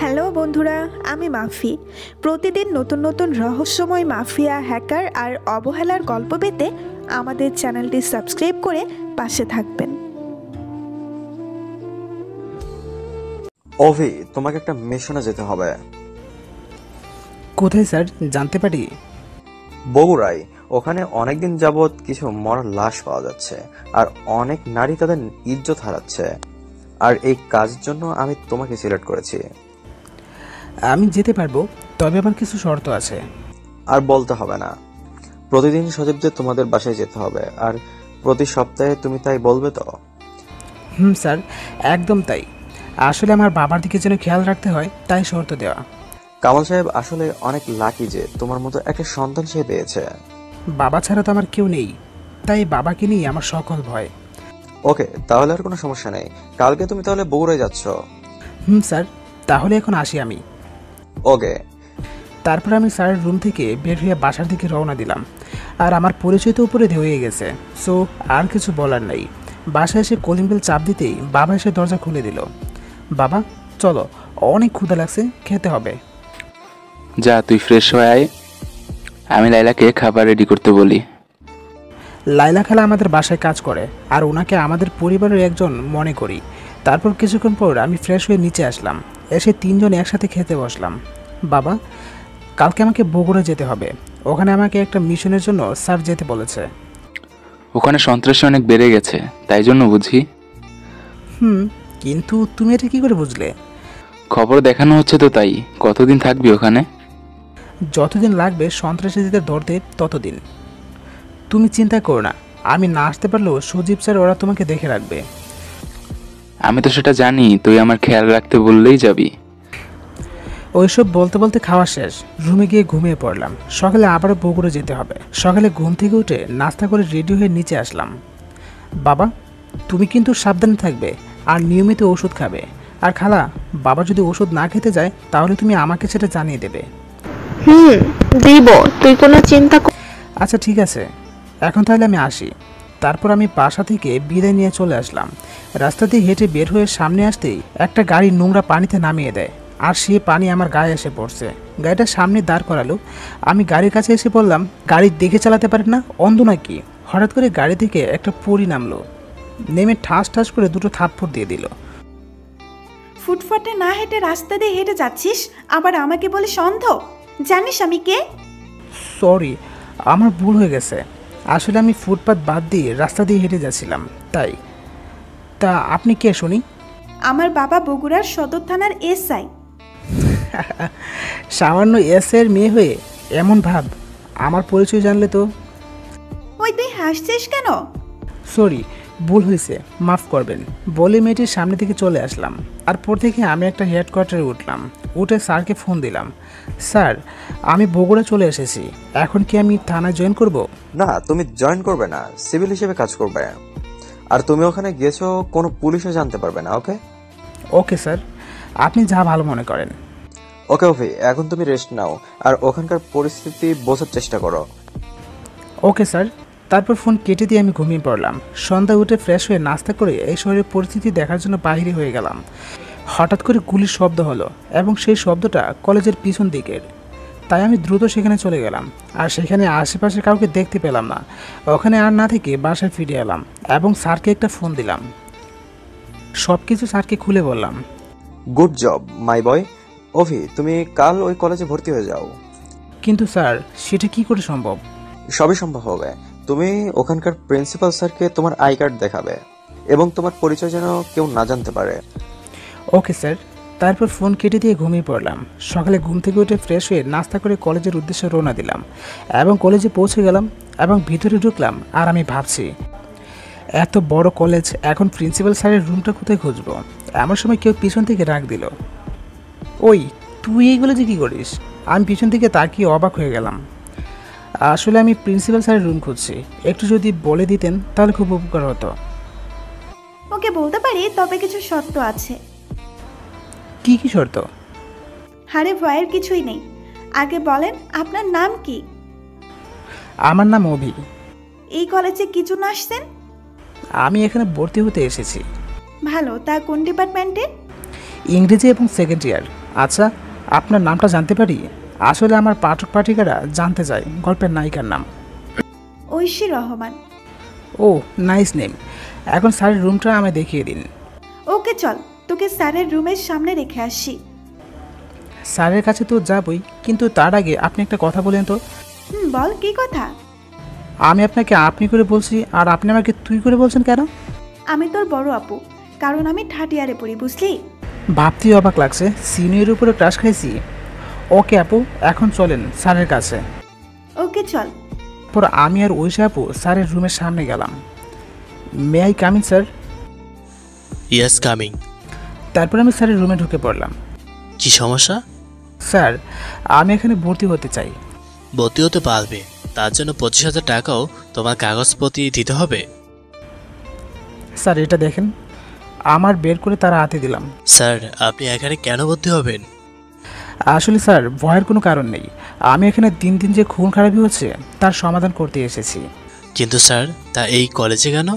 Hello বন্ধুরা, আমি মাফি। প্রতিদিন নতুন নতুন রহস্যময় মাফিয়া, হ্যাকার আর অবহেলার গল্প পেতে আমাদের চ্যানেলটি সাবস্ক্রাইব করে পাশে থাকবেন। অভি, তোমাকে একটা মিশনে যেতে হবে। কোথায় স্যার, জানতে পারি? বগুড়ায়। ওখানে অনেকদিন যাবৎ কিছু মরা লাশ পাওয়া যাচ্ছে, আর অনেক নারী তাদের ইজ্জত হারাচ্ছে। আর এই কাজের জন্য আমি তোমাকে সিলেক্ট করেছি। আমি যেতে পারবো, তবে আমার কিছু শর্ত আছে। আর বলতে হবে না। প্রতিদিন সজীবদের তোমাদের বাসায় যেতে হবে, আর প্রতি সপ্তাহে তুমি তাই বলবে তো? স্যার, একদম তাই। আসলে আমার বাবার দিকে যেন খেয়াল রাখতে হয়, তাই শর্ত দেওয়া। কামাল সাহেব আসলে অনেক লাকি যে তোমার মতো একটা সন্তান সে পেয়েছে। বাবা ছাড়া তো আমার কেউ নেই, তাই বাবাকে নিয়ে আমার সকল ভয়। ওকে, তাহলে আর কোনো সমস্যা নেই। কালকে তুমি তাহলে বগুড়ায় যাচ্ছ? স্যার, তাহলে এখন আসি আমি। ওকে। তারপর আমি স্যারের রুম থেকে বের হয়ে বাসার দিকে রওনা দিলাম। আর আমার পরিচয় তো উপরে হয়ে গেছে, সো আর কিছু বলার নেই। বাসায় এসে কলিং বেল চাপ দিতেই বাবা এসে দরজা খুলে দিল। বাবা, চলো, অনেক ক্ষুধা লাগছে, খেতে হবে। যা, তুই ফ্রেশ হয়ে আয়, আমি লাইলাকে খাবার রেডি করতে বলি। লাইলা খালা আমাদের বাসায় কাজ করে, আর ওনাকে আমাদের পরিবারের একজন মনে করি। তারপর কিছুক্ষণ পর আমি ফ্রেশ হয়ে নিচে আসলাম, এসে তিনজন একসাথে খেতে বসলাম। বাবা, কালকে আমাকে বগুড়া যেতে হবে। ওখানে আমাকে একটা মিশনের জন্য স্যার যেতে বলেছে। ওখানে সন্ত্রাসী অনেক বেড়ে গেছে, তাই জন্য বুঝি। কিন্তু তুমি এটা কি করে বুঝলে? খবর দেখানো হচ্ছে তো, তাই। কতদিন থাকবি ওখানে? যতদিন লাগবে সন্ত্রাসীদের ধরতে, ততদিন। তুমি চিন্তা করো না, আমি না আসতে পারলেও সজীব স্যার ওরা তোমাকে দেখে রাখবে। আমি তো সেটা জানি, তুই আমার খেয়াল রাখতে বললেই যাবি। ওইসব বলতে বলতে খাওয়া শেষ, রুমে গিয়ে ঘুমিয়ে পড়লাম। সকালে আবারও বগুড়া যেতে হবে। সকালে ঘুম থেকে উঠে নাস্তা করে রেডি হয়ে নিচে আসলাম। বাবা, তুমি কিন্তু সাবধানে থাকবে, আর নিয়মিত ওষুধ খাবে। আর খালা, বাবা যদি ওষুধ না খেতে যায় তাহলে তুমি আমাকে সেটা জানিয়ে দেবে। দিব, তুই কোনো চিন্তা আচ্ছা ঠিক আছে, এখন তাহলে আমি আসি। তারপর আমি বাসা থেকে বিদায় নিয়ে চলে আসলাম। রাস্তা দিয়ে হেঁটে বের হয়ে সামনে আসতেই একটা গাড়ি নোংরা পানিতে নামিয়ে দেয়, আর সে পানি আমার গায়ে এসে পড়ছে। গাড়িটা সামনে দাঁড় করালো। আমি গাড়ির কাছে এসে বললাম, গাড়ি দেখে চালাতে পারেন না, অন্ধ নাকি? হঠাৎ করে গাড়ি থেকে একটা পরী নামলো, নেমে ঠাস ঠাস করে দুটো থাপ্পড় দিয়ে দিল। ফুটপাতে না হেঁটে রাস্তা দিয়ে হেঁটে যাচ্ছিস, আবার আমাকে বলিস অন্ধ? জানিস আমি কে? সরি, আমার ভুল হয়ে গেছে। আসলে আমি ফুটপাত বাদ দিয়ে রাস্তা দিয়ে হেঁটে যাচ্ছিলাম, তাই। তা আপনি কে শুনি? আমার বাবা বগুড়ার সদর থানার এসআই। সামান্য এর মেয়ে হয়ে এমন ভাব? আমার পরিচয় জানলে তো। ওই তুই হাসছিস কেন? সরি, ভুল হয়েছে, মাফ করবেন। বলে মেয়েটির সামনে থেকে চলে আসলাম। আর পর থেকে আমি একটা হেডকোয়ার্টারে উঠলাম। উঠে স্যারকে ফোন দিলাম। স্যার, আমি বগুড়া চলে এসেছি, এখন কি আমি থানায় জয়েন করব? না, তুমি জয়েন করবে না, সিভিল হিসেবে কাজ করবে। আর তুমি ওখানে গেছো, কোনো পুলিশও জানতে পারবে না। ওকে? ওকে স্যার, আপনি যা ভালো মনে করেন। ওকে অভি, এখন তুমি রেস্ট নাও, আর ওখানকার পরিস্থিতি বোঝার চেষ্টা করো। Okay sir. তারপর ফোন কেটে দিয়ে আমি ঘুমিয়ে পড়লাম। সন্ধ্যা উঠে ফ্রেশ হয়ে নাস্তা করে এই শহরের পরিস্থিতি দেখার জন্য বাইরে হয়ে গেলাম। হঠাৎ করে গুলির শব্দ হলো, এবং সেই শব্দটা কলেজের পিছন দিকের। তাই আমি দ্রুত সেখানে চলে গেলাম, আর সেখানে আশেপাশে কাউকে দেখতে পেলাম না। ওখানে আর না থেকে বাসায় ফিরে এলাম, এবং স্যারকে একটা ফোন দিলাম। সব কিছু স্যারকে খুলে বললাম। গুড জব মাই বয়। অভি, তুমি কাল ওই কলেজে ভর্তি হয়ে যাও। কিন্তু স্যার, সেটা কি করে সম্ভব? সবই সম্ভব হবে। তুমি ওখানকার প্রিন্সিপাল স্যারকে তোমার আই কার্ড দেখাবে, এবং তোমার পরিচয় যেন কেউ না জানতে পারে। Okay sir. তারপর ফোন কেটে দিয়ে ঘুমিয়ে পড়লাম। সকালে ঘুম থেকে উঠে ফ্রেশ হয়ে নাস্তা করে কলেজের উদ্দেশ্যে রওনা দিলাম, এবং কলেজে পৌঁছে গেলাম এবং ভিতরে ঢুকলাম। আর আমি ভাবছি, এত বড় কলেজ, এখন প্রিন্সিপাল স্যারের রুমটা কোথায় খুঁজবো? এমন সময় কেউ পিছন থেকে ডাক দিল, ওই তুই এইগুলো যে কী করিস? আমি পিছন থেকে তাকিয়ে অবাক হয়ে গেলাম। আসলে আমি প্রিন্সিপাল স্যারের রুম খুঁজছি, একটু যদি বলে দিতেন তাহলে খুব উপকার হতো। ওকে বলতে পারি, তবে কিছু শর্ত আছে। কি কি শর্ত? হারে ভয়ের কিছুই নেই। আগে বলেন, আপনার নাম কি? আমার নাম অভি। এই কলেজে কি জন্য আসছেন? আমি এখানে ভর্তি হতে এসেছি। ভালো, তা কোন ডিপার্টমেন্টে? ইংরেজি এবং সেকেন্ড ইয়ার। আচ্ছা, আপনার নামটা জানতে পারি? আসলে আমার পাঠক পাঠিকারা জানতে চায় গল্পের নায়িকার নাম। ঐশী রহমান। ও, নাইস নেম। এখন স্যারের রুমটা আমায় দেখিয়ে দিন। ওকে চল, তোকে স্যারের রুমের সামনে রেখে আসি। স্যারের কাছে তো যাবই, কিন্তু তার আগে আপনি একটা কথা বলেন তো। বল, কি কথা? আমি আপনাকে আপনি করে বলছি, আর আপনি আমাকে তুই করে বলছেন কেন? আমি তোর বড় আপু, কারণ আমি থার্ড ইয়ারে পড়ি, বুঝলি? ভাবতেই অবাক লাগছে, সিনিয়র উপরে ক্রাশ খাইছি। ওকে আপু, এখন চলেন স্যারের কাছে। ওকে চল। পর আমি আর ঐশী আপু স্যারের রুমের সামনে গেলাম। May I coming sir? Yes, coming. তারপর আমি স্যারের রুমে ঢুকে পড়লাম। কি সমস্যা? স্যার, আমি এখানে ভর্তি হতে চাই। ভর্তি হতে পারবে, তার জন্য 25,000 টাকাও তোমার কাগজপত্র দিতে হবে। স্যার এটা দেখেন, আমার বের করে তারা হাতে দিলাম। স্যার, আপনি এখানে কেন ভর্তি হবেন? আসলে স্যার, ভয়ের কোনো কারণ নেই। আমি এখানে দিন দিন যে খুন খারাপি হচ্ছে তার সমাধান করতে এসেছি। কিন্তু স্যার, তা এই কলেজে কেন?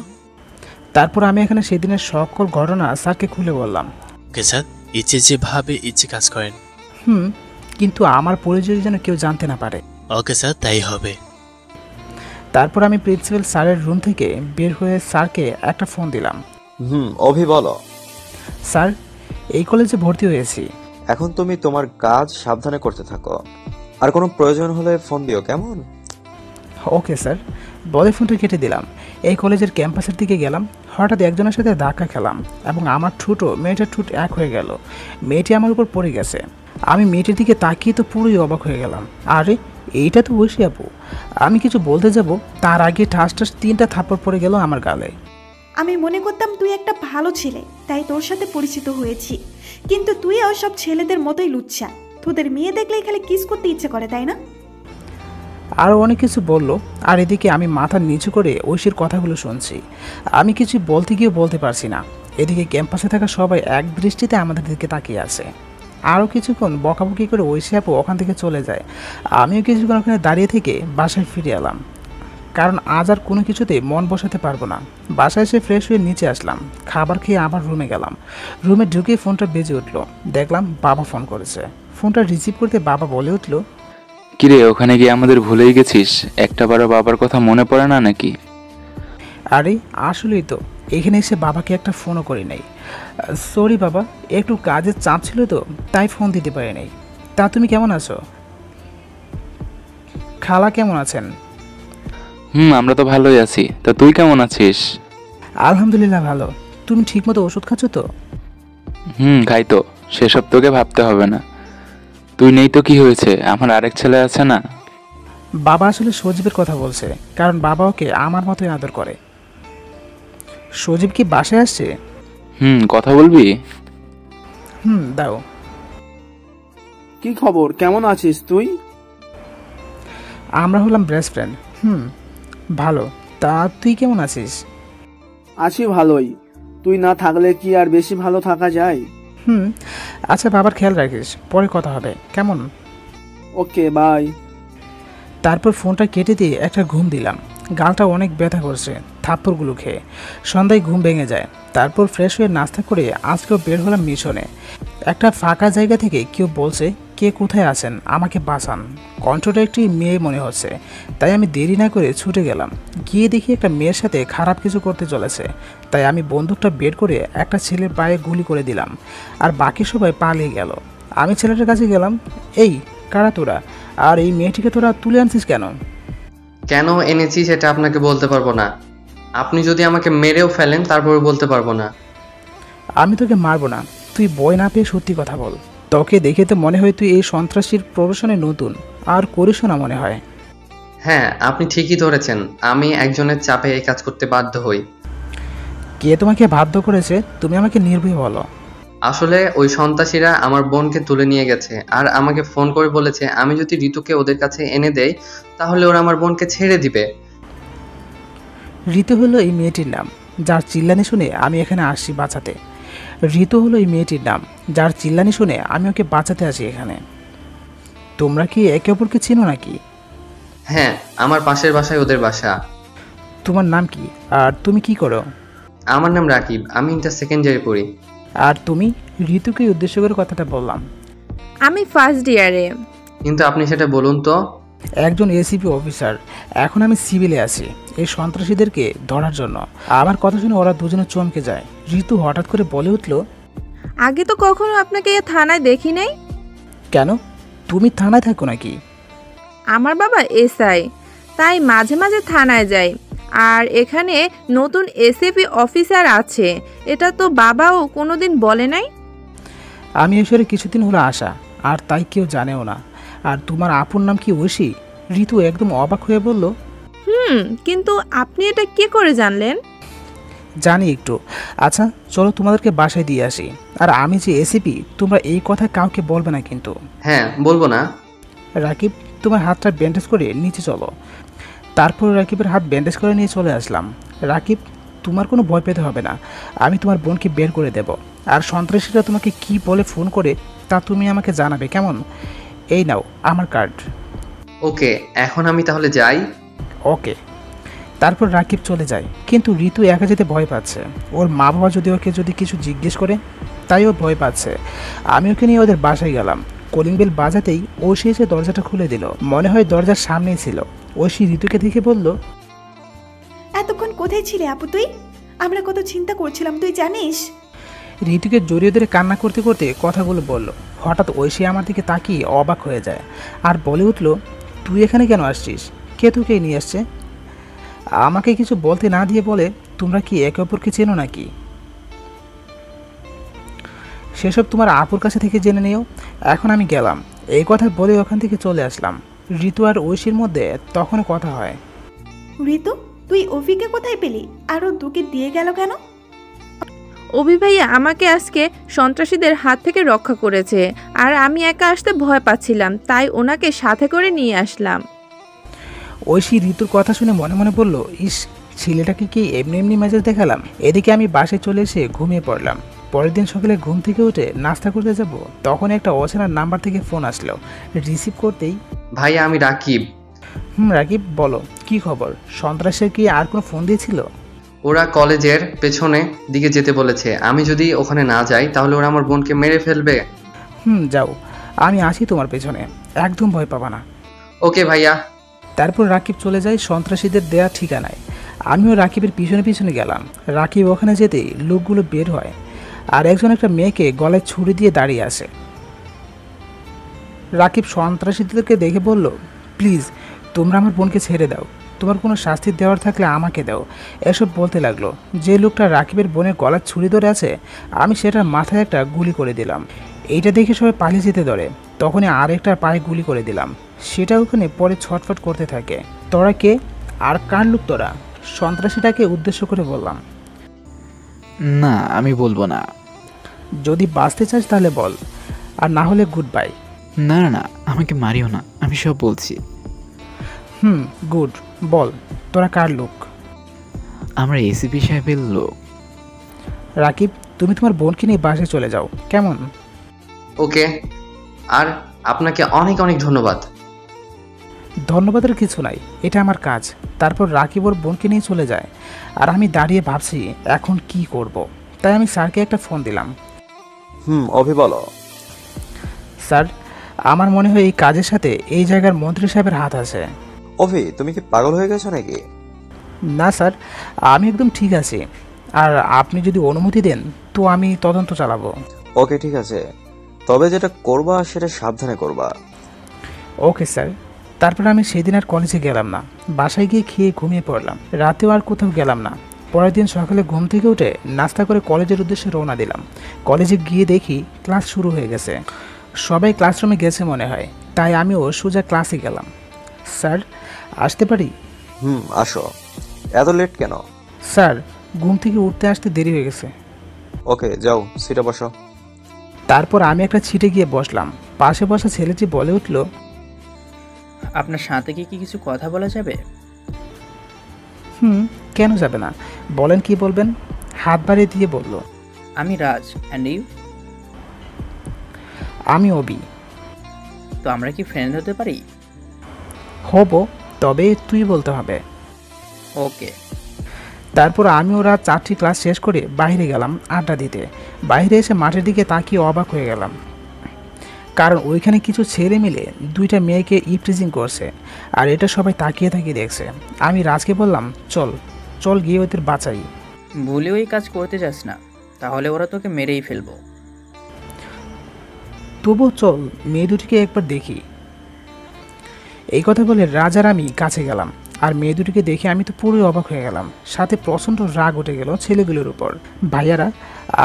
তারপর আমি এখানে সেদিনের সকল ঘটনা স্যারকে খুলে বললাম। ওকে স্যার, ইচ্ছে যেভাবে ইচ্ছে কাজ করেন। কিন্তু আমার পরিচয় যেন কেউ জানতে না পারে। ওকে স্যার, তাই হবে। তারপর আমি প্রিন্সিপাল স্যারের রুম থেকে বের হয়ে স্যারকে একটা ফোন দিলাম। অভি বলো। স্যার, এই কলেজে ভর্তি হয়েছি। এখন তুমি তোমার কাজ সাবধানে করতে থাকো, আর কোনো প্রয়োজন হলে ফোন দিও, কেমন? Okay sir. বলে ফোনটা কেটে দিলাম। এই কলেজের ক্যাম্পাসের দিকে গেলাম। হঠাৎ একজনের সাথে ধাক্কা খেলাম এবং আমার ঠুঁটো মেয়েটার ঠুট এক হয়ে গেল। মেয়েটি আমার উপর পড়ে গেছে। আমি মেয়েটির দিকে তাকিয়ে তো পুরোই অবাক হয়ে গেলাম। আরে, এইটা তো ঐশী আপু। আমি কিছু বলতে যাব, তার আগে ঠাস ঠাস 3টা থাপ্পড় পড়ে গেল আমার গালে। আমি মনে করতাম তুই একটা ভালো ছেলে, তাই তোর সাথে পরিচিত হয়েছি, কিন্তু তুই সব ছেলেদের মতোই লুচ্ছা। তোদের মেয়ে দেখলেই খালি কিস করতে ইচ্ছে করে, তাই না? আরও অনেক কিছু বলল, আর এদিকে আমি মাথা নিচু করে ঐশীর কথাগুলো শুনছি। আমি কিছু বলতে গিয়েও বলতে পারছি না। এদিকে ক্যাম্পাসে থাকা সবাই এক দৃষ্টিতে আমাদের দিকে তাকিয়ে আছে। আরও কিছুক্ষণ বকাবকি করে ঐশী আপু ওখান থেকে চলে যায়। আমিও কিছুক্ষণ ওখানে দাঁড়িয়ে থেকে বাসায় ফিরে এলাম, কারণ আজ আর কোনো কিছুতেই মন বসাতে পারবো না। বাসায় এসে ফ্রেশ হয়ে নিচে আসলাম, খাবার খেয়ে আবার রুমে গেলাম। রুমে ঢুকে ফোনটা বেজে উঠলো। দেখলাম বাবা ফোন করেছে। ফোনটা রিসিভ করতে বাবা বলে উঠল, কিরে, ওখানে গিয়ে আমাদের ভুলেই গেছিস? একটাবারও বাবার কথা মনে পড়ে না নাকি? আরে আসলেই তো, এখানে এসে বাবাকে একটা ফোনও করি নাই। সরি বাবা, একটু কাজের চাপ ছিল তো, তাই ফোন দিতে পারি নাই। তা তুমি কেমন আছো? খালা কেমন আছেন? আমরা তো ভালোই আছি। তা তুই কেমন আছিস? আলহামদুলিল্লাহ ভালো। তুমি ঠিকমতো ওষুধ খাচ্ছ তো? খাই তো। সেসব তোকে ভাবতে হবে না। তুই নেই তো কি হয়েছে, আমার আরেক ছেলে আছে না। বাবা আসলে সজীবের কথা বলছে, কারণ বাবা ওকে আমার মতোই আদর করে। সজীব কি বাসায় আসছে? কথা বলবি? দাও। কি খবর, কেমন আছিস তুই? আমরা হলাম বেস্ট ফ্রেন্ড। ভালো। তা তুই কেমন আছিস? আছি ভালোই। তুই না থাকলে কি আর বেশি ভালো থাকা যায়? আচ্ছা, বাবার খেয়াল রাখিস, পরে কথা হবে, কেমন? ওকে, বাই। তারপর ফোনটা কেটে দিয়ে একটা ঘুম দিলাম। গালটা অনেক ব্যথা করছে থাপ্পড়গুলো খেয়ে। সন্ধ্যায় ঘুম ভেঙে যায়। তারপর ফ্রেশ হয়ে নাস্তা করে আজকেও বের হলাম মিশনে। একটা ফাঁকা জায়গা থেকে কেউ বলছে, কে কোথায় আছেন, আমাকে বাঁচান। কণ্ঠটা একটি মেয়ে মনে হচ্ছে, তাই আমি দেরি না করে ছুটে গেলাম। গিয়ে দেখি একটা মেয়ের সাথে খারাপ কিছু করতে চলেছে। তাই আমি বন্দুকটা বের করে একটা ছেলের পায়ে গুলি করে দিলাম, আর বাকি সবাই পালিয়ে গেল। আমি ছেলেটার কাছে গেলাম, এই কারা তোরা, আর এই মেয়েটিকে তোরা তুলে আনছিস কেন? কেন এনেছি সেটা আপনাকে বলতে পারবো না। আপনি যদি আমাকে মেরেও ফেলেন তারপরে বলতে পারবো না। আমি তোকে মারবো না, তুই ভয় না পেয়ে সত্যি কথা বল। তোকে দেখে তো মনে হয় তুই এই সন্ত্রাসীর প্রফেশনে নতুন, আর করিস না মনে হয়। হ্যাঁ, আপনি ঠিকই ধরেছেন। আমি একজনের চাপে এই কাজ করতে বাধ্য হই। কে তোমাকে বাধ্য করেছে, তুমি আমাকে নির্ভয়ে বলো। আসলে ওই সন্ত্রাসীরা আমার বোনকে তুলে নিয়ে গেছে, আর আমাকে ফোন করে বলেছে আমি যদি ঋতুকে ওদের কাছে এনে দেই তাহলে ওরা আমার বোনকে ছেড়ে দিবে। ঋতু হলো এই মেয়েটির নাম, যার চিল্লানি শুনে আমি এখানে আসছি বাঁচাতে। ঋতু হলো এই মেয়েটির নাম, যার চিল্লানি শুনে আমি ওকে বাঁচাতে আসি এখানে। তোমরা কি একে অপরকে চিনো নাকি? হ্যাঁ, আমার পাশের বাসায় ওদের বাসা। তোমার নাম কি, আর তুমি কি করো? আমার নাম রাকিব, আমি ইন্টার সেকেন্ড ইয়ারে পড়ি। আর তুমি? ঋতুকে উদ্দেশ্য করে কথাটা বললাম। আমি ফার্স্ট ইয়ারে। কিন্তু আপনি সেটা বলুন তো। একজন এসিপি অফিসার, এখন আমি সিভিলে আছি এই সন্ত্রাসীদেরকে ধরার জন্য। আমার কথা শুনে ওরা দুজনে চমকে যায়। ঋতু হঠাৎ করে বলে উঠল, আগে তো কখনো আপনাকে এ থানায় দেখি নাই। কেন, তুমি থানায় থাকো নাকি? আমার বাবা এসআই, তাই মাঝে মাঝে থানায় যাই। আর এখানে নতুন এসিপি অফিসার আছে, এটা তো বাবাও কোনোদিন বলে নাই। আমি এসরে কিছুদিন হলো আসা, আর তাই কেউ জানেও না। আর তোমার আপুর নাম কি ঐশী? ঋতু একদম অবাক হয়ে বলল, কিন্তু আপনি এটা কি করে জানলেন? জানি একটু। আচ্ছা চলো তোমাদেরকে বাসায় দিয়ে আসি। আর আমি যে এসিপি, তোমরা এই কথা কাউকে বলবে না কিন্তু। হ্যাঁ, বলবো না। রাকিব, তোমার হাতটা ব্যান্ডেজ করে নিচে চলো। তারপর রাকিবের হাত ব্যান্ডেজ করে নিয়ে চলে আসলাম। রাকিব, তোমার কোনো ভয় পেতে হবে না, আমি তোমার বোনকে বের করে দেব। আর সন্ত্রাসীরা তোমাকে কি বলে ফোন করে তা তুমি আমাকে জানাবে, কেমন? এই নাও আমার কার্ড। ওকে, এখন আমি তাহলে যাই। ওকে। তারপর রাকিব চলে যায়, কিন্তু ঋতু একা যেতে ভয় পাচ্ছে। ওর মা বাবা যদি ওকে কিছু জিজ্ঞেস করে, তাই ও ভয় পাচ্ছে। আমি ওকে নিয়ে ওদের বাসায় গেলাম। কলিং বেল বাজাতেই ঐশী এসে দরজাটা খুলে দিল। মনে হয় দরজার সামনেই ছিল। ঐশী ঋতুকে দেখে বলল, এতক্ষণ কোথায় ছিলে আপু তুই? আমরা কত চিন্তা করছিলাম তুই জানিস? ঋতুকে জড়িয়ে ধরে কান্না করতে করতে কথাগুলো বলল। হঠাৎ ঐশী আমার দিকে তাকিয়ে অবাক হয়ে যায় আর বলে উঠল, তুই এখানে কেন আসছিস? কে তোকে নিয়ে আসছে? আমাকে কিছু বলতে না দিয়ে বলে, তোমরা কি একে অপরকে চেনো নাকি? সেসব তোমার আপুর কাছে থেকে জেনে নিও। এখন আমি গেলাম। এই কথা বলে ওখান থেকে চলে আসলাম। ঋতু আর ঐশীর মধ্যে তখনও কথা হয়। ঋতু, তুই অভিকে কোথায় পেলি? আর ও তোকে দিয়ে গেল কেন? অভি ভাইয়া আমাকে আজকে সন্ত্রাসীদের হাত থেকে রক্ষা করেছে, আর আমি একা আসতে ভয় পাচ্ছিলাম, তাই ওনাকে সাথে করে নিয়ে আসলাম। ঐশী ঋতুর কথা শুনে মনে মনে বলল, ইস, ছেলেটাকে কি এমনি এমনি মেজাজ দেখালাম। এদিকে আমি বাসায় চলে এসে ঘুমিয়ে পড়লাম। পরের দিন সকালে ঘুম থেকে উঠে নাস্তা করতে যাব, তখন একটা অচেনা নাম্বার থেকে ফোন আসলো। রিসিভ করতেই, ভাইয়া আমি রাকিব। রাকিব বলো, কি খবর? সন্ত্রাসের কি আর কোনো ফোন দিয়েছিল? ওরা কলেজের পেছনে দিকে যেতে বলেছে। আমি যদি ওখানে না যাই তাহলে ওরা আমার বোনকে মেরে ফেলবে। যাও, আমি আসি তোমার পেছনে, একদম ভয় পাবা না। ওকে ভাইয়া। তারপর রাকিব চলে যায় সন্ত্রাসীদের দেয়া ঠিকানায়। আমিও রাকিবের পিছনে পিছনে গেলাম। রাকিব ওখানে যেতেই লোকগুলো বের হয়, আর একজন একটা মেয়েকে গলায় ছুরি দিয়ে দাঁড়িয়ে আসে। রাকিব সন্ত্রাসীদেরকে দেখে বলল, প্লিজ তোমরা আমার বোনকে ছেড়ে দাও, তোমার কোনো শাস্তি দেওয়ার থাকলে আমাকে দাও। এসব বলতে লাগলো। যে লোকটা রাকিবের বোনের গলার ছুরি ধরে আছে, আমি সেটার মাথায় একটা গুলি করে দিলাম। এইটা দেখে সবাই পালিয়ে যেতে ধরে, তখনই আরেকটার পায়ে গুলি করে দিলাম। সেটা ওখানে পরে ছটফট করতে থাকে। তোরা কে আর কার লোক তোরা? সন্ত্রাসীটাকে উদ্দেশ্য করে বললাম। না, আমি বলবো না। যদি বাঁচতে চাস তাহলে বল, আর না হলে গুড বাই। না না না, আমাকে মারিও না, আমি সব বলছি। গুড, বল তোরা কার লোক? আমরা এসিপি সাহেবের লোক। রাকিব, তুমি তোমার বোনকে নিয়ে বাসায় চলে যাও, কেমন? ওকে, আর আপনাকে অনেক অনেক ধন্যবাদ। ধন্যবাদের কিছু নাই, এটা আমার কাজ। তারপর রাকিব ওর বোনকে নিয়ে চলে যায়, আর আমি দাঁড়িয়ে ভাবছি এখন কি করব। তাই আমি স্যারকে একটা ফোন দিলাম। অভি বলো। স্যার, আমার মনে হয় এই কাজের সাথে এই জায়গার মন্ত্রী সাহেবের হাত আছে। অভি, তুমি কি পাগল হয়ে গেছো নাকি? না স্যার, আমি একদম ঠিক আছি। আর আপনি যদি অনুমতি দেন তো আমি তদন্ত চালাবো। ওকে, ঠিক আছে, তবে যেটা করবা সেটা সাবধানে করবা। Okay sir. তারপর আমি সেদিন আর কলেজে গেলাম না, বাসায় গিয়ে খেয়ে ঘুমিয়ে পড়লাম। রাতেও আর কোথাও গেলাম না। পরের দিন সকালে ঘুম থেকে উঠে নাস্তা করে কলেজের উদ্দেশ্যে রওনা দিলাম। কলেজে গিয়ে দেখি ক্লাস শুরু হয়ে গেছে। সবাই ক্লাসরুমে গেছে মনে হয়, তাই আমিও সোজা ক্লাসে গেলাম। স্যার, আসতে পারি? আসো। এত লেট কেন? স্যার, ঘুম থেকে উঠতে আসতে দেরি হয়ে গেছে। ওকে, যাও সিটে বসো। তারপর আমি একটা ছিটে গিয়ে বসলাম। পাশে বসা ছেলেটি বলে উঠল, আপনার সাথে কি কিছু কথা বলা যাবে? কেন যাবে না, বলেন কি বলবেন। হাত বাড়িয়ে দিয়ে বলল, আমি রাজ, অ্যান্ড ইউ? আমি অবি। তো আমরা কি ফ্রেন্ড হতে পারি? হব, তবে তুই বলতে হবে। ওকে। তারপর আমি ওরা 4টি ক্লাস শেষ করে বাইরে গেলাম আড্ডা দিতে। বাইরে এসে মাঠের দিকে তাকিয়ে অবাক হয়ে গেলাম। কারণ ওইখানে কিছু ছেলে মিলে দুইটা মেয়েকে ইপটিজিং করছে, আর এটা সবাই তাকিয়ে তাকিয়ে দেখছে। আমি রাজকে বললাম, চল চল গিয়ে ওদের বাঁচাই। ভুলেও এই কাজ করতে যাস না, তাহলে ওরা তোকে মেরেই ফেলবো। তবু চল মেয়ে দুটিকে একবার দেখি। এই কথা বলে রাজ আর আমি কাছে গেলাম, আর মেয়ে দুটিকে দেখে আমি তো পুরোই অবাক হয়ে গেলাম, সাথে প্রচণ্ড রাগ উঠে গেল ছেলেগুলোর উপর। ভাইয়ারা,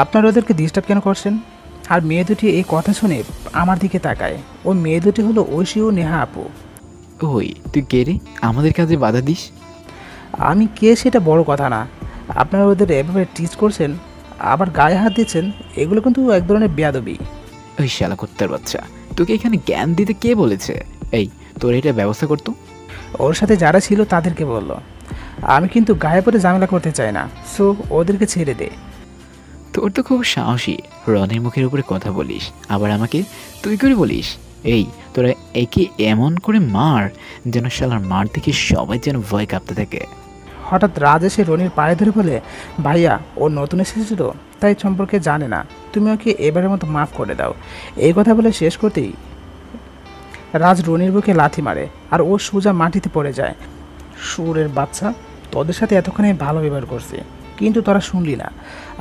আপনারা ওদেরকে ডিস্টার্ব কেন করছেন? আর মেয়ে দুটি এই কথা শুনে আমার দিকে তাকায়। ওই মেয়ে দুটি হলো ঐশী ও নেহা আপু। ওই তুই কে রে, আমাদের কাজে বাধা দিস? আমি কে সেটা বড় কথা না, আপনারা ওদের এভাবে টিচ করছেন আবার গায়ে হাত দিচ্ছেন, এগুলো কিন্তু এক ধরনের বেয়াদবি। ওই শালা কুত্তার বাচ্চা, তোকে এখানে জ্ঞান দিতে কে বলেছে? এই তোর এটা ব্যবস্থা করতো। ওর সাথে যারা ছিল তাদেরকে বলল। আমি কিন্তু গায়ে পড়ে ঝামেলা করতে চাই না, সো ওদেরকে ছেড়ে দে। তোর তো খুব সাহসী, রনের মুখের উপরে কথা বলিস, আবার আমাকে তুই করে বলিস। এই তোরা একে এমন করে মার যেন শালার মার থেকে সবাই যেন ভয় কাঁপতে থাকে। হঠাৎ রাজ এসে রনির পায়ে ধরে বলে, ভাইয়া ও নতুন এসেছিল তাই সম্পর্কে জানে না, তুমি ওকে এবারের মতো মাফ করে দাও। এই কথা বলে শেষ করতেই রাজ রনির বুকে লাথি মারে, আর ও সোজা মাটিতে পড়ে যায়। সুরের বাচ্চা, তোদের সাথে এতক্ষণে ভালো ব্যবহার করছি, কিন্তু তোরা শুনলি না।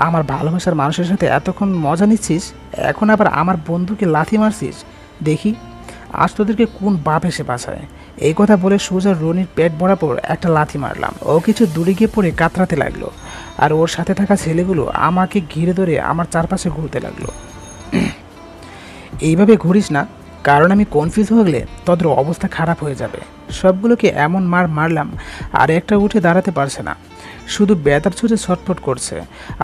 আমার ভালোবাসার মানুষের সাথে এতক্ষণ মজা নিচ্ছিস, এখন আবার আমার বন্ধুকে লাথি মারছিস। দেখি আজ তোদেরকে কোন বাপ এসে বাঁচায়। এই কথা বলে সোজা রনির পেট বরাবর একটা লাথি মারলাম। ও কিছু দূরে গিয়ে পড়ে কাতরাতে লাগলো, আর ওর সাথে থাকা ছেলেগুলো আমাকে ঘিরে ধরে আমার চারপাশে ঘুরতে লাগলো। এইভাবে ঘুরিস না, কারণ আমি কনফিউজ হয়ে গেলে তোদের অবস্থা খারাপ হয়ে যাবে। সবগুলোকে এমন মার মারলাম আর একটা উঠে দাঁড়াতে পারছে না, শুধু বেতার ছুটে ছটফট করছে।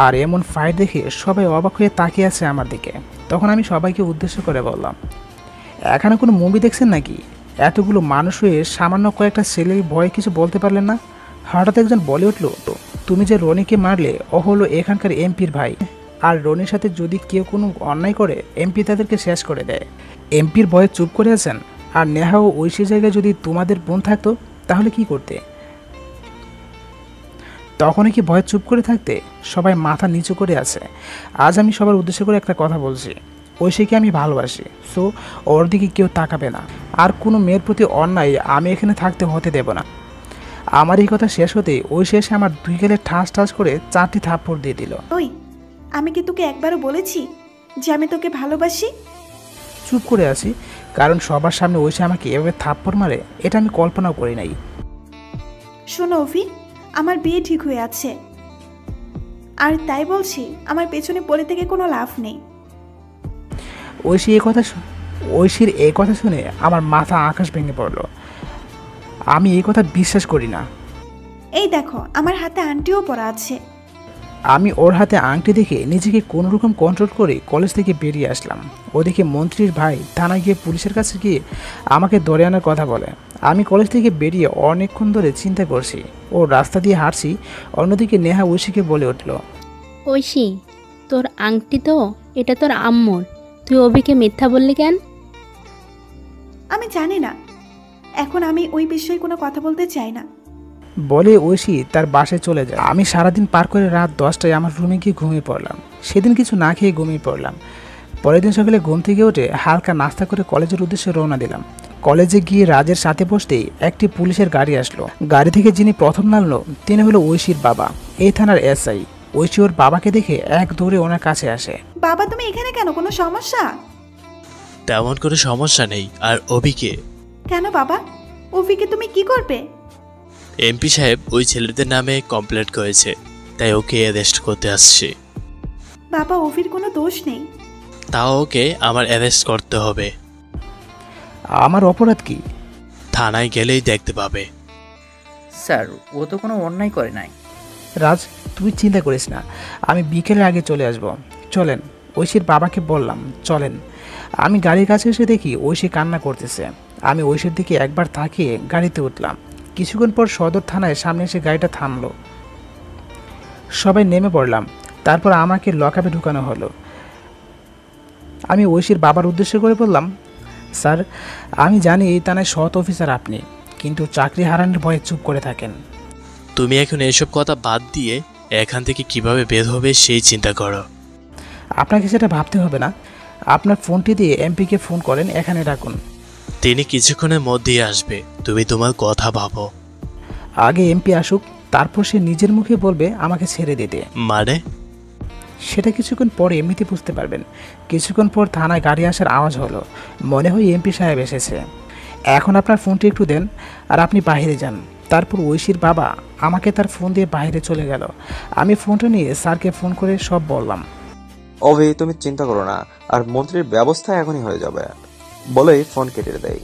আর এমন ফাইট দেখে সবাই অবাক হয়ে তাকিয়ে আছে আমার দিকে। তখন আমি সবাইকে উদ্দেশ্য করে বললাম, এখানে কোনো মুভি দেখছেন নাকি? এতগুলো মানুষ হয়ে সামান্য কয়েকটা ছেলের ভয়ে কিছু বলতে পারলেন না? হঠাৎ একজন বলে উঠল, তুমি যে রনিকে মারলে ও হলো এখানকার এমপির ভাই, আর রনির সাথে যদি কেউ কোনো অন্যায় করে এমপি তাদেরকে শেষ করে দেয়। এমপির ভয়ে চুপ করে আছেন, আর নেহা ও ঐশী জায়গায় যদি তোমাদের বোন থাকতো তাহলে কি করতে? তখনই কি ভয়ে চুপ করে থাকতে? সবাই মাথা নিচু করে আছে। আজ আমি সবার উদ্দেশ্য করে একটা কথা বলছি, ঐশীকে আমি ভালোবাসি, সো ওর দিকে কেউ তাকাবে না। আর কোনো মেয়ের প্রতি অন্যায় আমি এখানে থাকতে হতে দেব না। আমার এই কথা শেষ হতেই ঐশী এসে আমার দুই গেলে ঠাস ঠাস করে 4টি থাপ্পড় দিয়ে দিল। ওই, আমি কি তোকে একবারও বলেছি যে আমি তোকে ভালোবাসি? চুপ করে আছি, কারণ সবার সামনে ঐশী আমাকে এভাবে থাপ্পড় মারে এটা আমি কল্পনাও করি নাই। শোনো অভি, আমার বিয়ে ঠিক হয়ে আছে, আর তাই বলছি আমার পেছনে পড়ে থেকে কোনো লাভ নেই। ঐশীর এই কথা শুনে আমার মাথা আকাশ ভেঙে পড়ল। আমি এই কথা বিশ্বাস করি না। এই দেখো, আমার হাতে আংটিও পরা আছে। আমি ওর হাতে আংটি দেখে নিজেকে কোনোরকম কন্ট্রোল করে কলেজ থেকে বেরিয়ে আসলাম। ওদিকে মন্ত্রীর ভাই থানায় গিয়ে পুলিশের কাছে গিয়ে আমাকে ধরে আনার কথা বলে। আমি কলেজ থেকে বেরিয়ে অনেকক্ষণ ধরে চিন্তা করছি ও রাস্তা দিয়ে হাঁটছি। অন্যদিকে নেহা ঐশীকে বলে উঠল, ঐশী, তোর আংটি তো এটা তোর আম্মুর, তুই অভিকে মিথ্যা বললি কেন? আমি জানি না, এখন আমি ওই বিষয়ে কোনো কথা বলতে চাই না। বলে ঐশী তার বাসায় চলে যায়। আমি সারাদিন পার করে রাত 10টায় আমার রুমে গিয়ে ঘুমিয়ে পড়লাম। সেদিন কিছু না খেয়ে ঘুমিয়ে পড়লাম। পরের দিন সকালে ঘুম থেকে উঠে হালকা নাস্তা করে কলেজের উদ্দেশ্যে রওনা দিলাম। কলেজে গিয়ে রাজের সাথে বসতেই একটি পুলিশের গাড়ি আসলো। গাড়ি থেকে যিনি প্রথম নামলো তিনি হলো ঐশীর বাবা, এই থানার এসআই। ঐশী ওর বাবাকে দেখে এক দৌড়ে ওনার কাছে আসে। বাবা, তুমি এখানে কেন? কোনো সমস্যা? তেমন কোনো সমস্যা নেই। আর অভিকে? কেন বাবা, অভিকে তুমি কি করবে? এমপি সাহেব ওই ছেলেদের নামে কমপ্লেন করেছে, তাই ওকে অ্যারেস্ট করতে আসছে। বাবা, অভির কোনো দোষ নেই। তাও ওকে আমার অ্যারেস্ট করতে হবে। আমার অপরাধ কি? থানায় গেলেই দেখতে পাবে। স্যার, ও তো কোনো অন্যায় করে নাই। রাজ, তুই চিন্তা করিস না, আমি বিকেলের আগে চলে আসব। চলেন। ঐশীর বাবাকে বললাম, চলেন। আমি গাড়ির কাছে এসে দেখি ঐশী কান্না করতেছে। আমি ঐশীর দিকে একবার তাকিয়ে গাড়িতে উঠলাম। কিছুক্ষণ পর সদর থানায় সামনে এসে গাড়িটা থামলো। সবাই নেমে পড়লাম। তারপর আমাকে লকআপে ঢুকানো হলো। আমি ঐশীর বাবার উদ্দেশ্য করে বললাম, স্যার, আমি জানি এই থানায় সৎ অফিসার আপনি, কিন্তু চাকরি হারানোর ভয়ে চুপ করে থাকেন। তুমি এখন এসব কথা বাদ দিয়ে এখান থেকে কিভাবে বের হবে সেই চিন্তা করো। আপনাকে সেটা ভাবতে হবে না। আপনার ফোনটি দিয়ে এমপিকে ফোন করেন, এখানে রাখুন। তিনি কিছুক্ষণের মধ্যেই আসবে, তুমি তোমার কথা ভাবো। আগে এমপি আসুক, তারপর সে নিজের মুখে বলবে আমাকে ছেড়ে দিতে। মানে? সেটা কিছুক্ষণ পরে এমনিতে বুঝতে পারবেন। কিছুক্ষণ পর থানায় গাড়ি আসার আওয়াজ হলো, মনে হয় এমপি সাহেব এসেছে। এখন আপনার ফোনটি একটু দেন আর আপনি বাইরে যান। তারপর ঐশীর বাবা আমাকে তার ফোন দিয়ে বাইরে চলে গেল। আমি ফোনটা নিয়ে স্যারকে ফোন করে সব বললাম। অভি, তুমি চিন্তা করো না, আর মন্ত্রীর ব্যবস্থা এখনই হয়ে যাবে বলেই ফোন কেটে দেয়।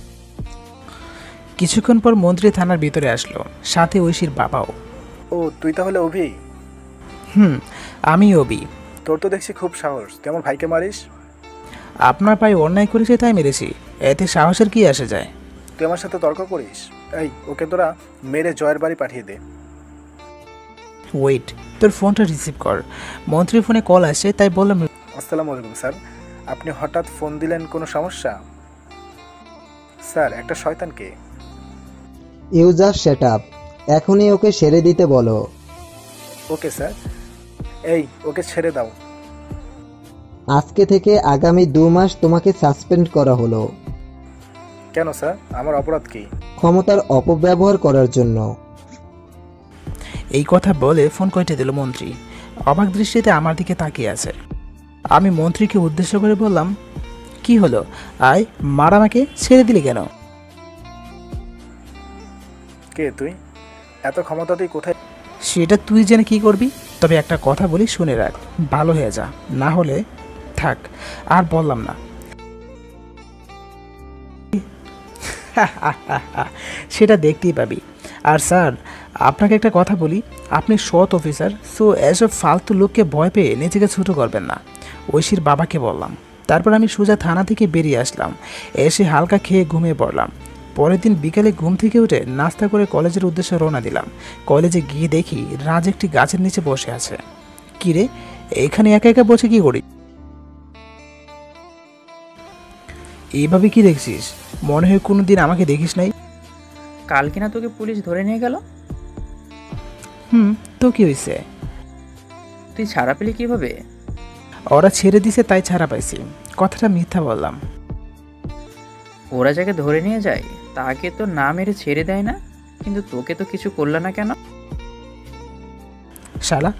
কিছুক্ষণ পর মন্ত্রী থানার ভিতরে আসলো, সাথে ঐশীর বাবাও। ও, তুই তাহলে অভি? আমি অভি। তোর তো দেখছি খুব সাহস, তুই আমার ভাইকে মারিস? আপনার ভাই অন্যায় করেছে তাই মেরেছি, এতে সাহসের কি আসে যায়? তুই আমার সাথে তর্ক করিস? এই, ওকে তোরা মেরে জয়ের বাড়ি পাঠিয়ে দে। ওয়েট, তোর ফোনটা রিসিভ কর। মন্ত্রীর ফোনে কল আসে, তাই বললাম। আসসালামু আলাইকুম স্যার, আপনি হঠাৎ ফোন দিলেন, কোনো সমস্যা? স্যার, একটা শয়তানকে। ইউজার সেটআপ, এখনই ওকে ছেড়ে দিতে বলো। Okay sir. এই, ওকে ছেড়ে দাও। আজকে থেকে আগামী 2 মাস তোমাকে সাসপেন্ড করা হলো। কেন স্যার, আমার অপরাধ কি? ক্ষমতার অপব্যবহার করার জন্য। এই কথা বলে ফোন কেটে দিল মন্ত্রী। অবাক দৃষ্টিতে আমার দিকে তাকিয়ে আছে। আমি মন্ত্রীকে উদ্দেশ্য করে বললাম, কি হলো? আয়, মার আমাকে ছেড়ে দিলি কেন? কে তুই? এত ক্ষমতা তুই কোথায়? সেটা তুই জেনে কি করবি? তবে একটা কথা বলি, শুনে রাখ, ভালো হয়ে যা, না হলে থাক, আর বললাম না। সেটা দেখতেই পাবি। আর স্যার, আপনাকে একটা কথা বলি, আপনি সৎ অফিসার, সো এসব ফালতু লোককে ভয় পেয়ে নিজেকে ছোটো করবেন না। ঐশীর বাবাকে বললাম। তারপর আমি সোজা থানা থেকে বেরিয়ে আসলাম। এসে হালকা খেয়ে ঘুমিয়ে পড়লাম। পরের দিন বিকালে ঘুম থেকে উঠে নাস্তা করে কলেজের উদ্দেশ্যে রওনা দিলাম। কলেজে গিয়ে দেখি রাজ একটি গাছের নিচে বসে আছে। কি রে, এখানে একা একা বসে কি করি? এইভাবে কি দেখছিস? মনে হয় কোনোদিন আমাকে দেখিস নাই। কাল কিনা তোকে পুলিশ ধরে নিয়ে গেল। তো কি হয়েছে? তুই ছাড়া পেলি কিভাবে? ওরা ছেড়ে দিছে তাই ছাড়া পাইছি। কথাটা মিথ্যা বললাম। ওরা যাকে ধরে নিয়ে যায় তাকে তো না মেরে ছেড়ে দেয় না, কিন্তু তোকে তো কিছু করল না কেন? শালা,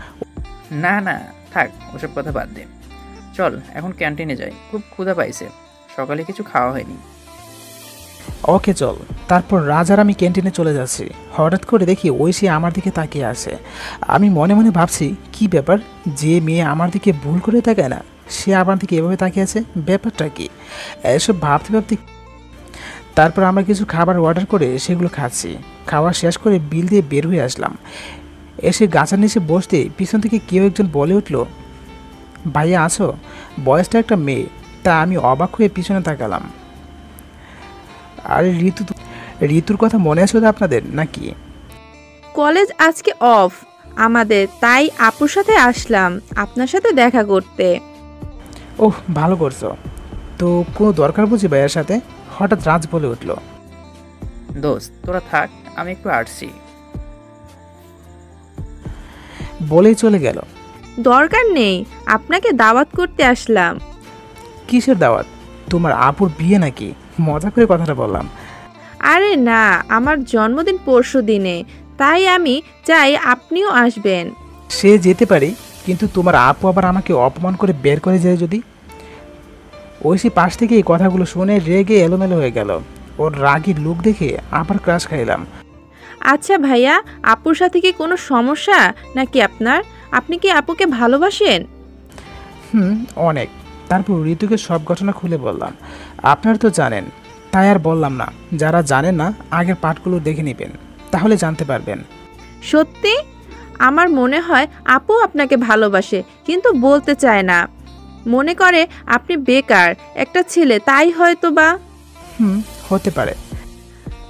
না না থাক, ওসব কথা বাদ দে। চল এখন ক্যান্টিনে যাই, খুব ক্ষুধা পাইছে, সকালে কিছু খাওয়া হয়নি। ওকে চল। তারপর রাজ আর আমি ক্যান্টিনে চলে যাচ্ছি। হঠাৎ করে দেখি ঐশী আমার দিকে তাকিয়ে আছে। আমি মনে মনে ভাবছি, কি ব্যাপার, যে মেয়ে আমার দিকে ভুল করে তাকায় না, সে আমার দিকে এভাবে তাকিয়ে আছে, ব্যাপারটা কি? এসব ভাবতে ভাবতে তারপর আমরা কিছু খাবার অর্ডার করে সেগুলো খাচ্ছি। খাওয়া শেষ করে বিল দিয়ে বের হয়ে আসলাম। এসে গাছের নিচে বসতে পিছন থেকে কেউ একজন বলে উঠল, ভাইয়া আছো? বয়সটা একটা মেয়ে। তা আমি অবাক হয়ে পিছনে তাকালাম। আরে ঋতুর কথা মনে আছে তো আপনাদের নাকি? কলেজ আজকে অফ আমাদের, তাই আপুর সাথে আসলাম আপনার সাথে দেখা করতে। ওহ, ভালো করছো। তো কোনো দরকার বুঝি ভাইয়ার সাথে? হঠাৎ রাজ বলে উঠল। দোস্ত তোরা থাক, আমি একটু আসছি বলেই চলে গেল। দরকার নেই, আপনাকে দাওয়াত করতে আসলাম। কিসের দাওয়াত? তোমার আপুর বিয়ে নাকি? মজা করে কথাটা বললাম। আরে না, আমার জন্মদিন পরশু দিনে, তাই আমি চাই আপনিও আসবেন। সে যেতে পারি, কিন্তু তোমার আপু আবার আমাকে অপমান করে বের করে যায় যদি? ঐশী পাশ থেকে এই কথাগুলো শুনে রেগে এলোমেলো হয়ে গেল। ওর রাগের লুক দেখে আবার ক্রাশ খাইলাম। আচ্ছা ভাইয়া, আপুর সাথে কি কোনো সমস্যা নাকি আপনার? আপনি কি আপুকে ভালোবাসেন? অনেক। তারপর ঋতুকে সব ঘটনা খুলে বললাম। আপনারা তো জানেন, তাই আর বললাম না। যারা জানেন না, আগের পাঠগুলো দেখে নেবেন, তাহলে জানতে পারবেন। সত্যি? আমার মনে হয় আপু আপনাকে ভালোবাসে, কিন্তু বলতে চায় না। মনে করে আপনি বেকার একটা ছেলে, তাই হয়তো বা। হতে পারে।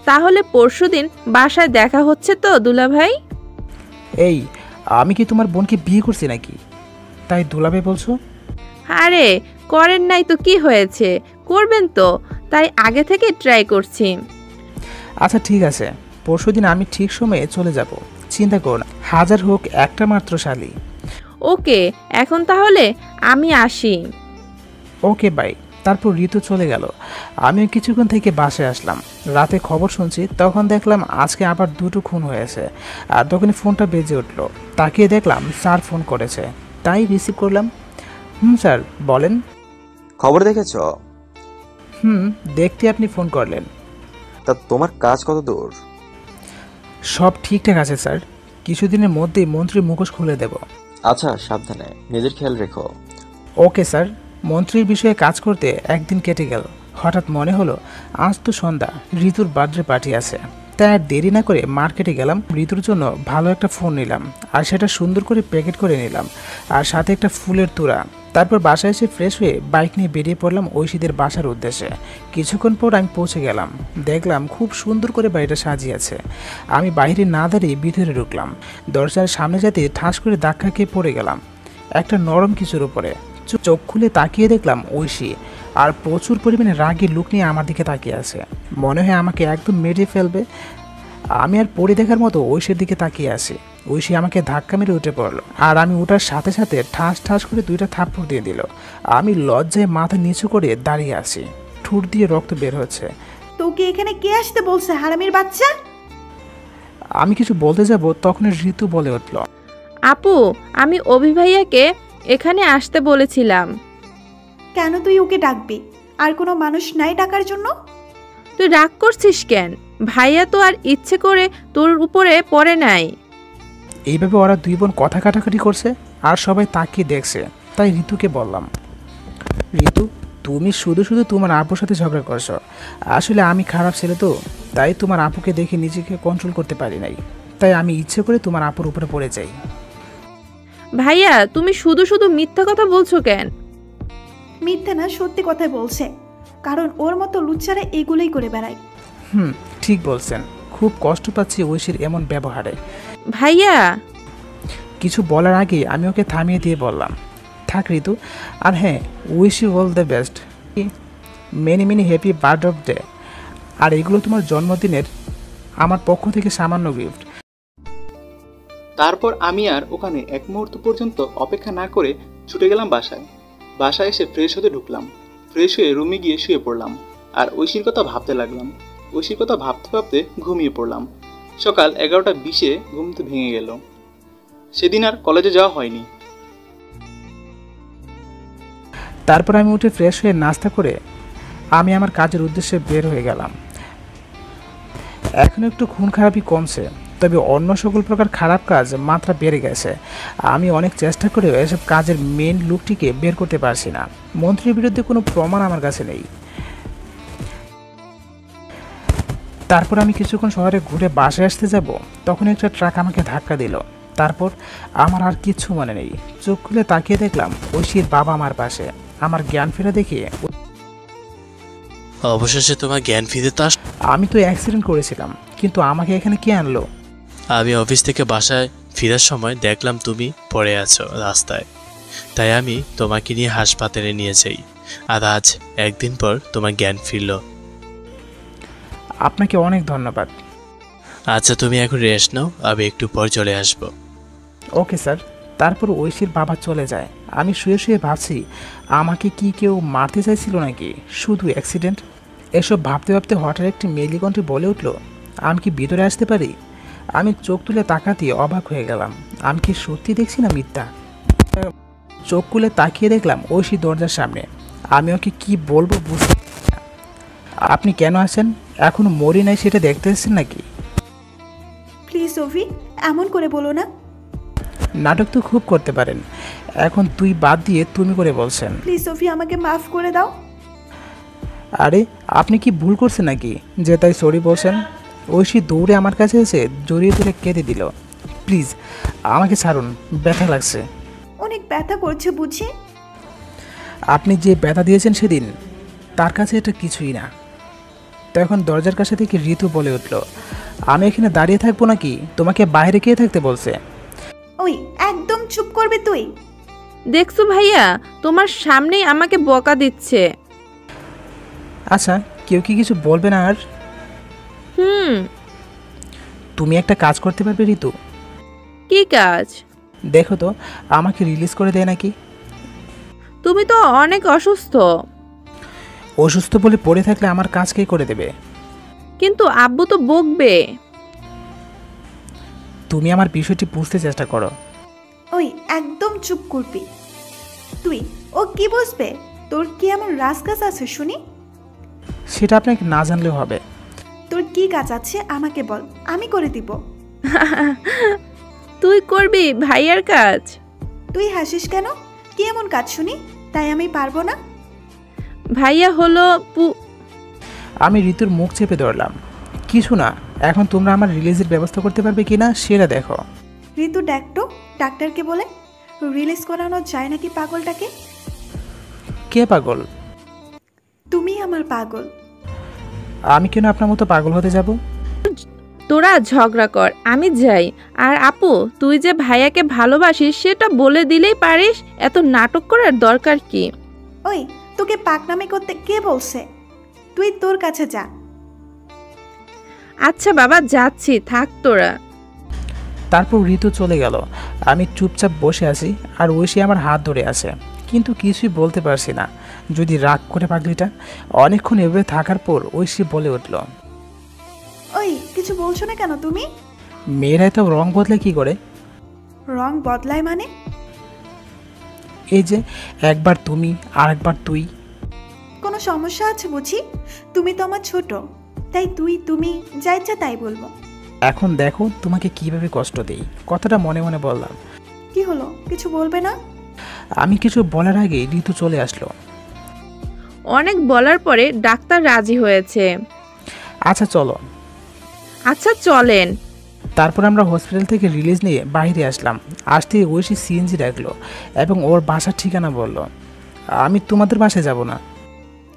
তাহলে পরশুদিন বাসায় দেখা হচ্ছে তো দুলাভাই? এই, আমি কি তোমার বোনকে বিয়ে করছি নাকি, তাই দুলাভাই বলছো? আরে করেন নাই তো কি হয়েছে, করবেন তো, তাই আগে থেকে ট্রাই করছি। আচ্ছা ঠিক আছে, পরশুদিন আমি ঠিক সময়ে চলে যাব, চিন্তা করো না। হাজার হোক একটা মাত্র শালি। ওকে, এখন তাহলে আমি আসি। Okay bye. তারপর ঋতু চলে গেল। আমিও কিছুক্ষণ থেকে বাসায় আসলাম। রাতে খবর শুনছি, তখন দেখলাম আজকে আবার 2টো খুন হয়েছে। আর তখনই ফোনটা বেজে উঠল। তাকিয়ে দেখলাম স্যার ফোন করেছে, তাই রিসিভ করলাম। স্যার বলেন। খবর দেখেছ? দেখতে আপনি ফোন করলেন। তা তোমার কাজ কত দূর? সব ঠিকঠাক আছে স্যার, কিছুদিনের মধ্যেই মন্ত্রীর মুখোশ খুলে দেব। আচ্ছা, সাবধানে, নিজের খেয়াল রেখো। Okay sir. মন্ত্রীর বিষয়ে কাজ করতে একদিন কেটে গেল। হঠাৎ মনে হলো আজ তো সন্ধ্যা, ঋতুর বার্থডে পার্টি আছে। তাই আর দেরি না করে মার্কেটে গেলাম। ঋতুর জন্য ভালো একটা ফোন নিলাম, আর সেটা সুন্দর করে প্যাকেট করে নিলাম, আর সাথে একটা ফুলের তোড়া। তারপর বাসায় এসে ফ্রেশ হয়ে বাইক নিয়ে বেরিয়ে পড়লাম ঐশীদের বাসার উদ্দেশ্যে। কিছুক্ষণ পর আমি পৌঁছে গেলাম। দেখলাম খুব সুন্দর করে বাড়িটা সাজিয়েছে। আমি বাইরে না দাঁড়িয়ে ভিতরে ঢুকলাম। দরজার সামনে যেতে ঠাস করে ধাক্কা খেয়ে পড়ে গেলাম একটা নরম কিছুর উপরে। চোখ খুলে তাকিয়ে দেখলাম ঐশী, আর প্রচুর পরিমাণে রাগের লুক নিয়ে আমার দিকে তাকিয়ে আছে। মনে হয় আমাকে একদম মেরে ফেলবে। আমি আর পড়ে দেখার মতো ঐশীর দিকে তাকিয়ে আছি। ঐশী আমাকে ধাক্কা মেরে উঠে পড়লো, আর আমি ওঠার সাথে সাথে ঠাস ঠাস করে 2টা থাপ্পড় দিয়ে দিল। আমি লজ্জায় মাথা নিচু করে দাঁড়িয়ে আছি, ঠোঁট দিয়ে রক্ত বের হচ্ছে। তোকে এখানে কে আসতে বলছে হারামির বাচ্চা? আমি কিছু বলতে যাব, তখন ঋতু বলে উঠল, আপু, আমি অভি ভাইয়াকে এখানে আসতে বলেছিলাম। কেন তুই ওকে ডাকবি? আর কোনো মানুষ নাই ডাকার জন্য? তুই রাগ করছিস কেন? ভাইয়া তো আর ইচ্ছে করে তোর উপরে পড়ে নাই। এইভাবে ওরা 2 বোন কথা কাটাকাটি করছে, আর সবাই তাকিয়ে দেখছে। তাই ঋতুকে বললাম, ঋতু, তুমি শুধু শুধু তোমার আপুর সাথে ঝগড়া করছো। আসলে আমি খারাপ ছেলে তো, তাই তোমার আপুকে দেখে নিজেকে কন্ট্রোল করতে পারি নাই। তাই আমি ইচ্ছে করে তোমার আপুর উপরে পড়ে যাই। ভাইয়া, তুমি শুধু শুধু মিথ্যা কথা বলছো কেন? মিথ্যা না, সত্যি কথাই বলছে। কারণ ওর মতো লুচ্চারা এগুলোই করে বেড়ায়। ঠিক বলছেন। খুব কষ্ট পাচ্ছি ঐশীর এমন ব্যবহারে। ভাইয়া, কিছু বলার আগে আমি ওকে থামিয়ে দিয়ে বললাম, থাক ঋতু, আর হ্যাঁ, wish you all the best, many many happy birthday. আর এগুলো তোমার জন্মদিনের আমার পক্ষ থেকে সামান্য গিফট। তারপর আমি আর ওখানে এক মুহূর্ত পর্যন্ত অপেক্ষা না করে ছুটে গেলাম বাসায়। বাসায় এসে ফ্রেশ হতে ঢুকলাম। ফ্রেশ হয়ে রুমে গিয়ে শুয়ে পড়লাম, আর ঐশীর কথা ভাবতে লাগলাম। ঐশীর কথা ভাবতে ভাবতে ঘুমিয়ে পড়লাম। সকাল 11:20 ঘুমতে ভেঙে গেল। সেদিন আর কলেজে যাওয়া হয়নি। তারপর আমি উঠে ফ্রেশ হয়ে নাস্তা করে আমি আমার কাজের উদ্দেশ্যে বের হয়ে গেলাম। এখন একটু খুন খারাপই কমছে, তবে অন্য সকল প্রকার খারাপ কাজ মাত্রা বেড়ে গেছে। আমি অনেক চেষ্টা করে এসব কাজের মেন লুকটিকে বের করতে পারছি না। মন্ত্রীর বিরুদ্ধে কোনো প্রমাণ আমার কাছে নেই। তারপর আমি কিছুক্ষণ শহরে ঘুরে বাসায় আসতে যাব, তখন একটা ট্রাক আমাকে ধাক্কা দিল। তারপর আমার আর কিচ্ছু মনে নেই। চোখ খুলে তাকিয়ে দেখলাম ঐশীর বাবা আমার পাশে। আমার জ্ঞান ফেরা দেখে, অবশেষে তোমার জ্ঞান ফিরে তো আমি তো অ্যাক্সিডেন্ট করেছিলাম, কিন্তু আমাকে এখানে কে আনলো? আমি অফিস থেকে বাসায় ফেরার সময় দেখলাম তুমি পড়ে আছো রাস্তায়। তাই আমি তোমাকে নিয়ে হাসপাতালে নিয়ে যাই, আর আজ একদিন পর তোমার জ্ঞান ফিরল। আপনাকে অনেক ধন্যবাদ। আচ্ছা, তুমি এখন রেস্ট নাও, আমি একটু পর চলে আসব। Okay sir. তারপর ঐশীর বাবা চলে যায়। আমি শুয়ে শুয়ে ভাবছি, আমাকে কি কেউ মারতে চাইছিল নাকি, শুধু অ্যাক্সিডেন্ট? এসব ভাবতে ভাবতে হঠাৎ একটি মেলি কণ্ঠে বলে উঠল, আমি কি ভিতরে আসতে পারি? আমি চোখ তুলে তাকাতে অবাক হয়ে গেলাম। আমি কি সত্যি দেখছি না মিথ্যা? চোখ খুলে তাকিয়ে দেখলাম ঐশী দরজার সামনে। আমি ওকে কি বলবো বুঝতে পারছি না। আপনি কেন আসেন? এখনো মরি নাই সেটা দেখতে এসেছেন নাকি? প্লিজ অভি, এমন করে বলো না। নাটক তো খুব করতে পারেন, এখন তুই বাদ দিয়ে তুমি করে বলছেন। প্লিজ অভি, আমাকে মাফ করে দাও। আরে আপনি কি ভুল করছেন নাকি যে তাই সরি বলছেন? ঐশী দৌড়ে আমার কাছে এসে জড়িয়ে ধরে কেঁদে দিল। প্লিজ আমাকে ছাড়ুন, ব্যথা লাগছে। অনেক ব্যথা করছে বুঝি? আপনি যে ব্যথা দিয়েছেন সেদিন, তার কাছে এটা কিছুই না। তখন দরজার কাছে থেকে ঋতু বলে উঠল, আমি এখানে দাঁড়িয়ে থাকবো নাকি? তোমাকে বাইরে কে থাকতে বলছে? ওই একদম চুপ করবে তুই। দেখছো ভাইয়া, তোমার সামনেই আমাকে বকা দিচ্ছে। আচ্ছা, কেউ কি কিছু বলবে না আর? তুমি একটা কাজ করতে পারবে ঋতু? কি কাজ? দেখো তো আমাকে রিলিজ করে দেয় নাকি। তুমি তো অনেক অসুস্থ। অসুস্থ বলে পড়ে থাকলে আমার কাজ কে করে দেবে? কিন্তু আব্বু তো বকবে। তুমি আমার বিষয়টি বুঝতে চেষ্টা করো। ওই একদম চুপ করবি তুই। ও কি বুঝবে? তোর কি এমন রাজকাজ আছে শুনি? সেটা আপনাকে না জানলেও হবে। তোর কি কাজ আছে আমাকে বল, আমি করে দিব। তুই করবি ভাইয়ার কাজ? তুই হাসিস কেন? কি এমন কাজ শুনি তাই আমি পারবো না? ভাইয়া হলো আমি ঋতুর মুখ চেপে ধরলাম। কিছু না, এখন তোমরা আমার রিলিজের ব্যবস্থা করতে পারবে কিনা সেটা দেখো। ঋতু ডাকতো ডাক্তারকে বলে রিলিজ করানো যায় নাকি পাগলটাকে? কে পাগল? তুমি আমার পাগল। আমি কেন আপনার মতো পাগল হতে যাব? তোরা ঝগড়া কর, আমি যাই। আর আপু, তুই যে ভাইয়াকে ভালোবাসিস সেটা বলে দিলেই পারিস, এত নাটক করার দরকার কি? ওই তোকে পাকনামি করতে কে বলছে? তুই তোর কাছে যা। আচ্ছা বাবা, যাচ্ছি, থাক তোরা। তারপর ঋতু চলে গেল। আমি চুপচাপ বসে আছি আর ঐশী আমার হাত ধরে আছে, কিন্তু কিছুই বলতে পারছি না। যদি রাগ করে পাগলিটা। অনেকক্ষণ এভাবে থাকার পর ঐশী বলে উঠল, ওই কিছু বলছো না কেন তুমি? মেয়েরাই তো রং বদলে কি করে? রং বদলায় মানে? এই যে একবার তুমি আর একবার তুই। কোনো সমস্যা আছে বুঝি? তুমি তো আমার ছোট, তাই তুই তুমি যা ইচ্ছা তাই বলবো। এখন দেখো তোমাকে কিভাবে কষ্ট দেই। কথাটা মনে মনে বললাম। কি হলো, কিছু বলবে না? আমি কিছু বলার আগে ঋতু চলে আসলো। অনেক বলার পরে ডাক্তার রাজি হয়েছে। আচ্ছা চলো। আচ্ছা চলেন। তারপর আমরা হসপিটাল থেকে রিলিজ নিয়ে বাইরে আসলাম। আসতে ঐশী সিএনজি ডাকলো এবং ওর বাসার ঠিকানা বলল। আমি তোমাদের বাসায় যাব না।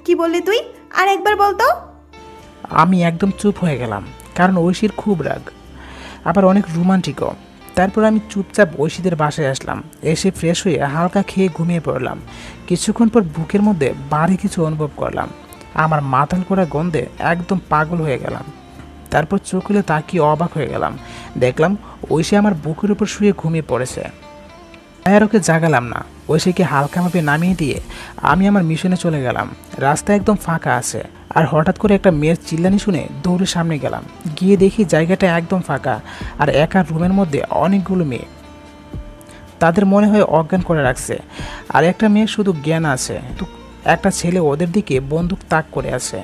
কি বললি তুই? আর একবার বলতো। আমি একদম চুপ হয়ে গেলাম, কারণ ঐশীর খুব রাগ, আবার অনেক রোমান্টিকও। তারপর আমি চুপচাপ ঐশীদের বাসায় আসলাম। এসে ফ্রেশ হয়ে হালকা খেয়ে ঘুমিয়ে পড়লাম। কিছুক্ষণ পর বুকের মধ্যে ভারী কিছু অনুভব করলাম। আমার মাথাল করা গন্ধে একদম পাগল হয়ে গেলাম। তারপর চোখ খুলে তাকিয়ে অবাক হয়ে গেলাম। দেখলাম ঐশী আমার বুকের উপর শুয়ে ঘুমিয়ে পড়েছে। আর ওকে জাগালাম না। ঐশীকে হালকাভাবে নামিয়ে দিয়ে আমি আমার মিশনে চলে গেলাম। রাস্তা একদম ফাঁকা আছে। আর হঠাৎ করে একটা মেয়ের চিল্লানি শুনে দৌড়ে সামনে গেলাম। গিয়ে দেখি জায়গাটা একদম ফাঁকা আর একা রুমের মধ্যে অনেকগুলো মেয়ে। তাদের মনে হয় অজ্ঞান করে রাখছে। আর একটা মেয়ে শুধু জ্ঞান আছে। একটা ছেলে ওদের দিকে বন্দুক তাক করে আছে।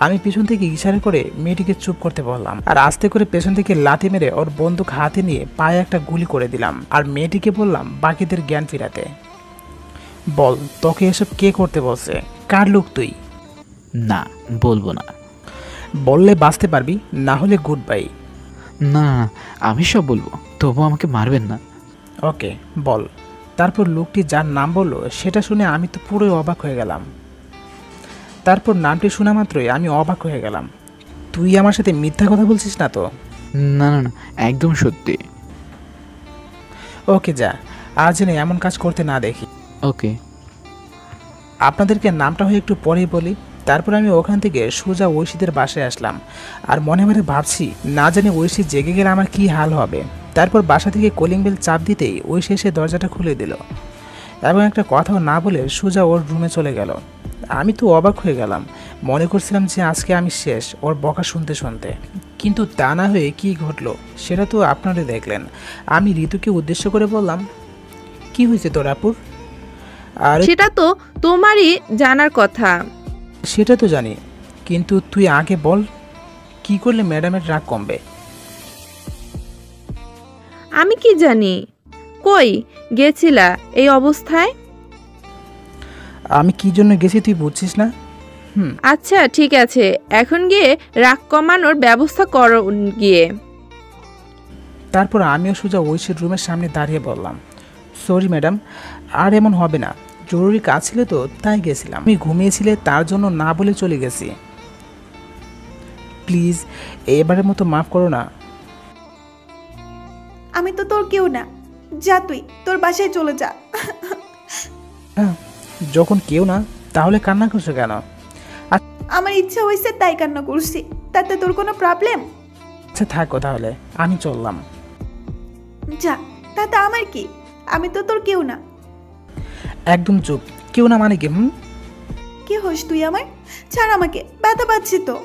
আমি পিছন থেকে ইশারা করে মেয়েটিকে চুপ করতে বললাম আর আস্তে করে পেছন থেকে লাথি মেরে ওর বন্দুক হাতে নিয়ে পায়ে একটা গুলি করে দিলাম। আর মেয়েটিকে বললাম বাকিদের জ্ঞান ফিরাতে। বল, তোকে এসব কে করতে বলছে? কার লোক তুই? না, বলবো না। বললে বাঁচতে পারবি, না হলে গুড বাই। না, আমি সব বলবো, তবু আমাকে মারবেন না। ওকে বল। তারপর লোকটি যার নাম বললো সেটা শুনে আমি তো পুরোই অবাক হয়ে গেলাম। তারপর নামটি শোনা মাত্রই আমি অবাক হয়ে গেলাম। তুই আমার সাথে মিথ্যা কথা বলছিস না তো? না না না, একদম সত্যি। ওকে যা, আর যেন এমন কাজ করতে না দেখি। ওকে। আপনাদেরকে নামটা হয়ে একটু পরেই বলি। তারপর আমি ওখান থেকে সোজা ঐশীদের বাসায় আসলাম। আর মনে মনে ভাবছি, না জানি ঐশী জেগে গেলে আমার কি হাল হবে। তারপর বাসা থেকে কলিং বেল চাপ দিতেই ঐশী এসে দরজাটা খুলে দিল এবং একটা কথাও না বলে সোজা ওর রুমে চলে গেল। আমি তো অবাক হয়ে গেলাম। মনে করছিলাম যে আজকে আমি শেষ ওর বকা শুনতে শুনতে, কিন্তু তা না হয়ে কি ঘটলো সেটা তো আপনারা দেখলেন। আমি ঋতুকে উদ্দেশ্য করে বললাম, কি হয়েছে তোর আপুর? আর সেটা তো তোমারই জানার কথা। সেটা তো জানি, কিন্তু তুই আগে বল কি করলে ম্যাডামের রাগ কমবে? আমি কি জানি? কই গেছিলা এই অবস্থায়? আমি কি জন্য গেছি তুই বুঝছিস না? আচ্ছা ঠিক আছে, এখন গিয়ে রাগ কমানোর ব্যবস্থা করো গিয়ে। তারপর আমিও সোজা ঐশীর রুমের সামনে দাঁড়িয়ে বললাম, সরি ম্যাডাম, আর এমন হবে না। জরুরি কাজ ছিল তো তাই গেছিলাম। আমি ঘুমিয়েছিলে তার জন্য না বলে চলে গেছি। প্লিজ এবারের মতো মাফ করো না। আমি তো তোর কেউ না, যা তুই তোর বাসায় চলে যা। যখন কেউ না তাহলে কান্না করছো কেন? আমার ইচ্ছা হয়েছে তাই কান্না করছি, তাতে তোর কোনো প্রবলেম? আচ্ছা থাকো তাহলে, আমি চললাম। যা, তাতে আমার কি? আমি তো তোর কেউ না। একদম চুপ, কেউ না মানে কি? কি হোস তুই আমার? ছাড় আমাকে, ব্যথা পাচ্ছি তো।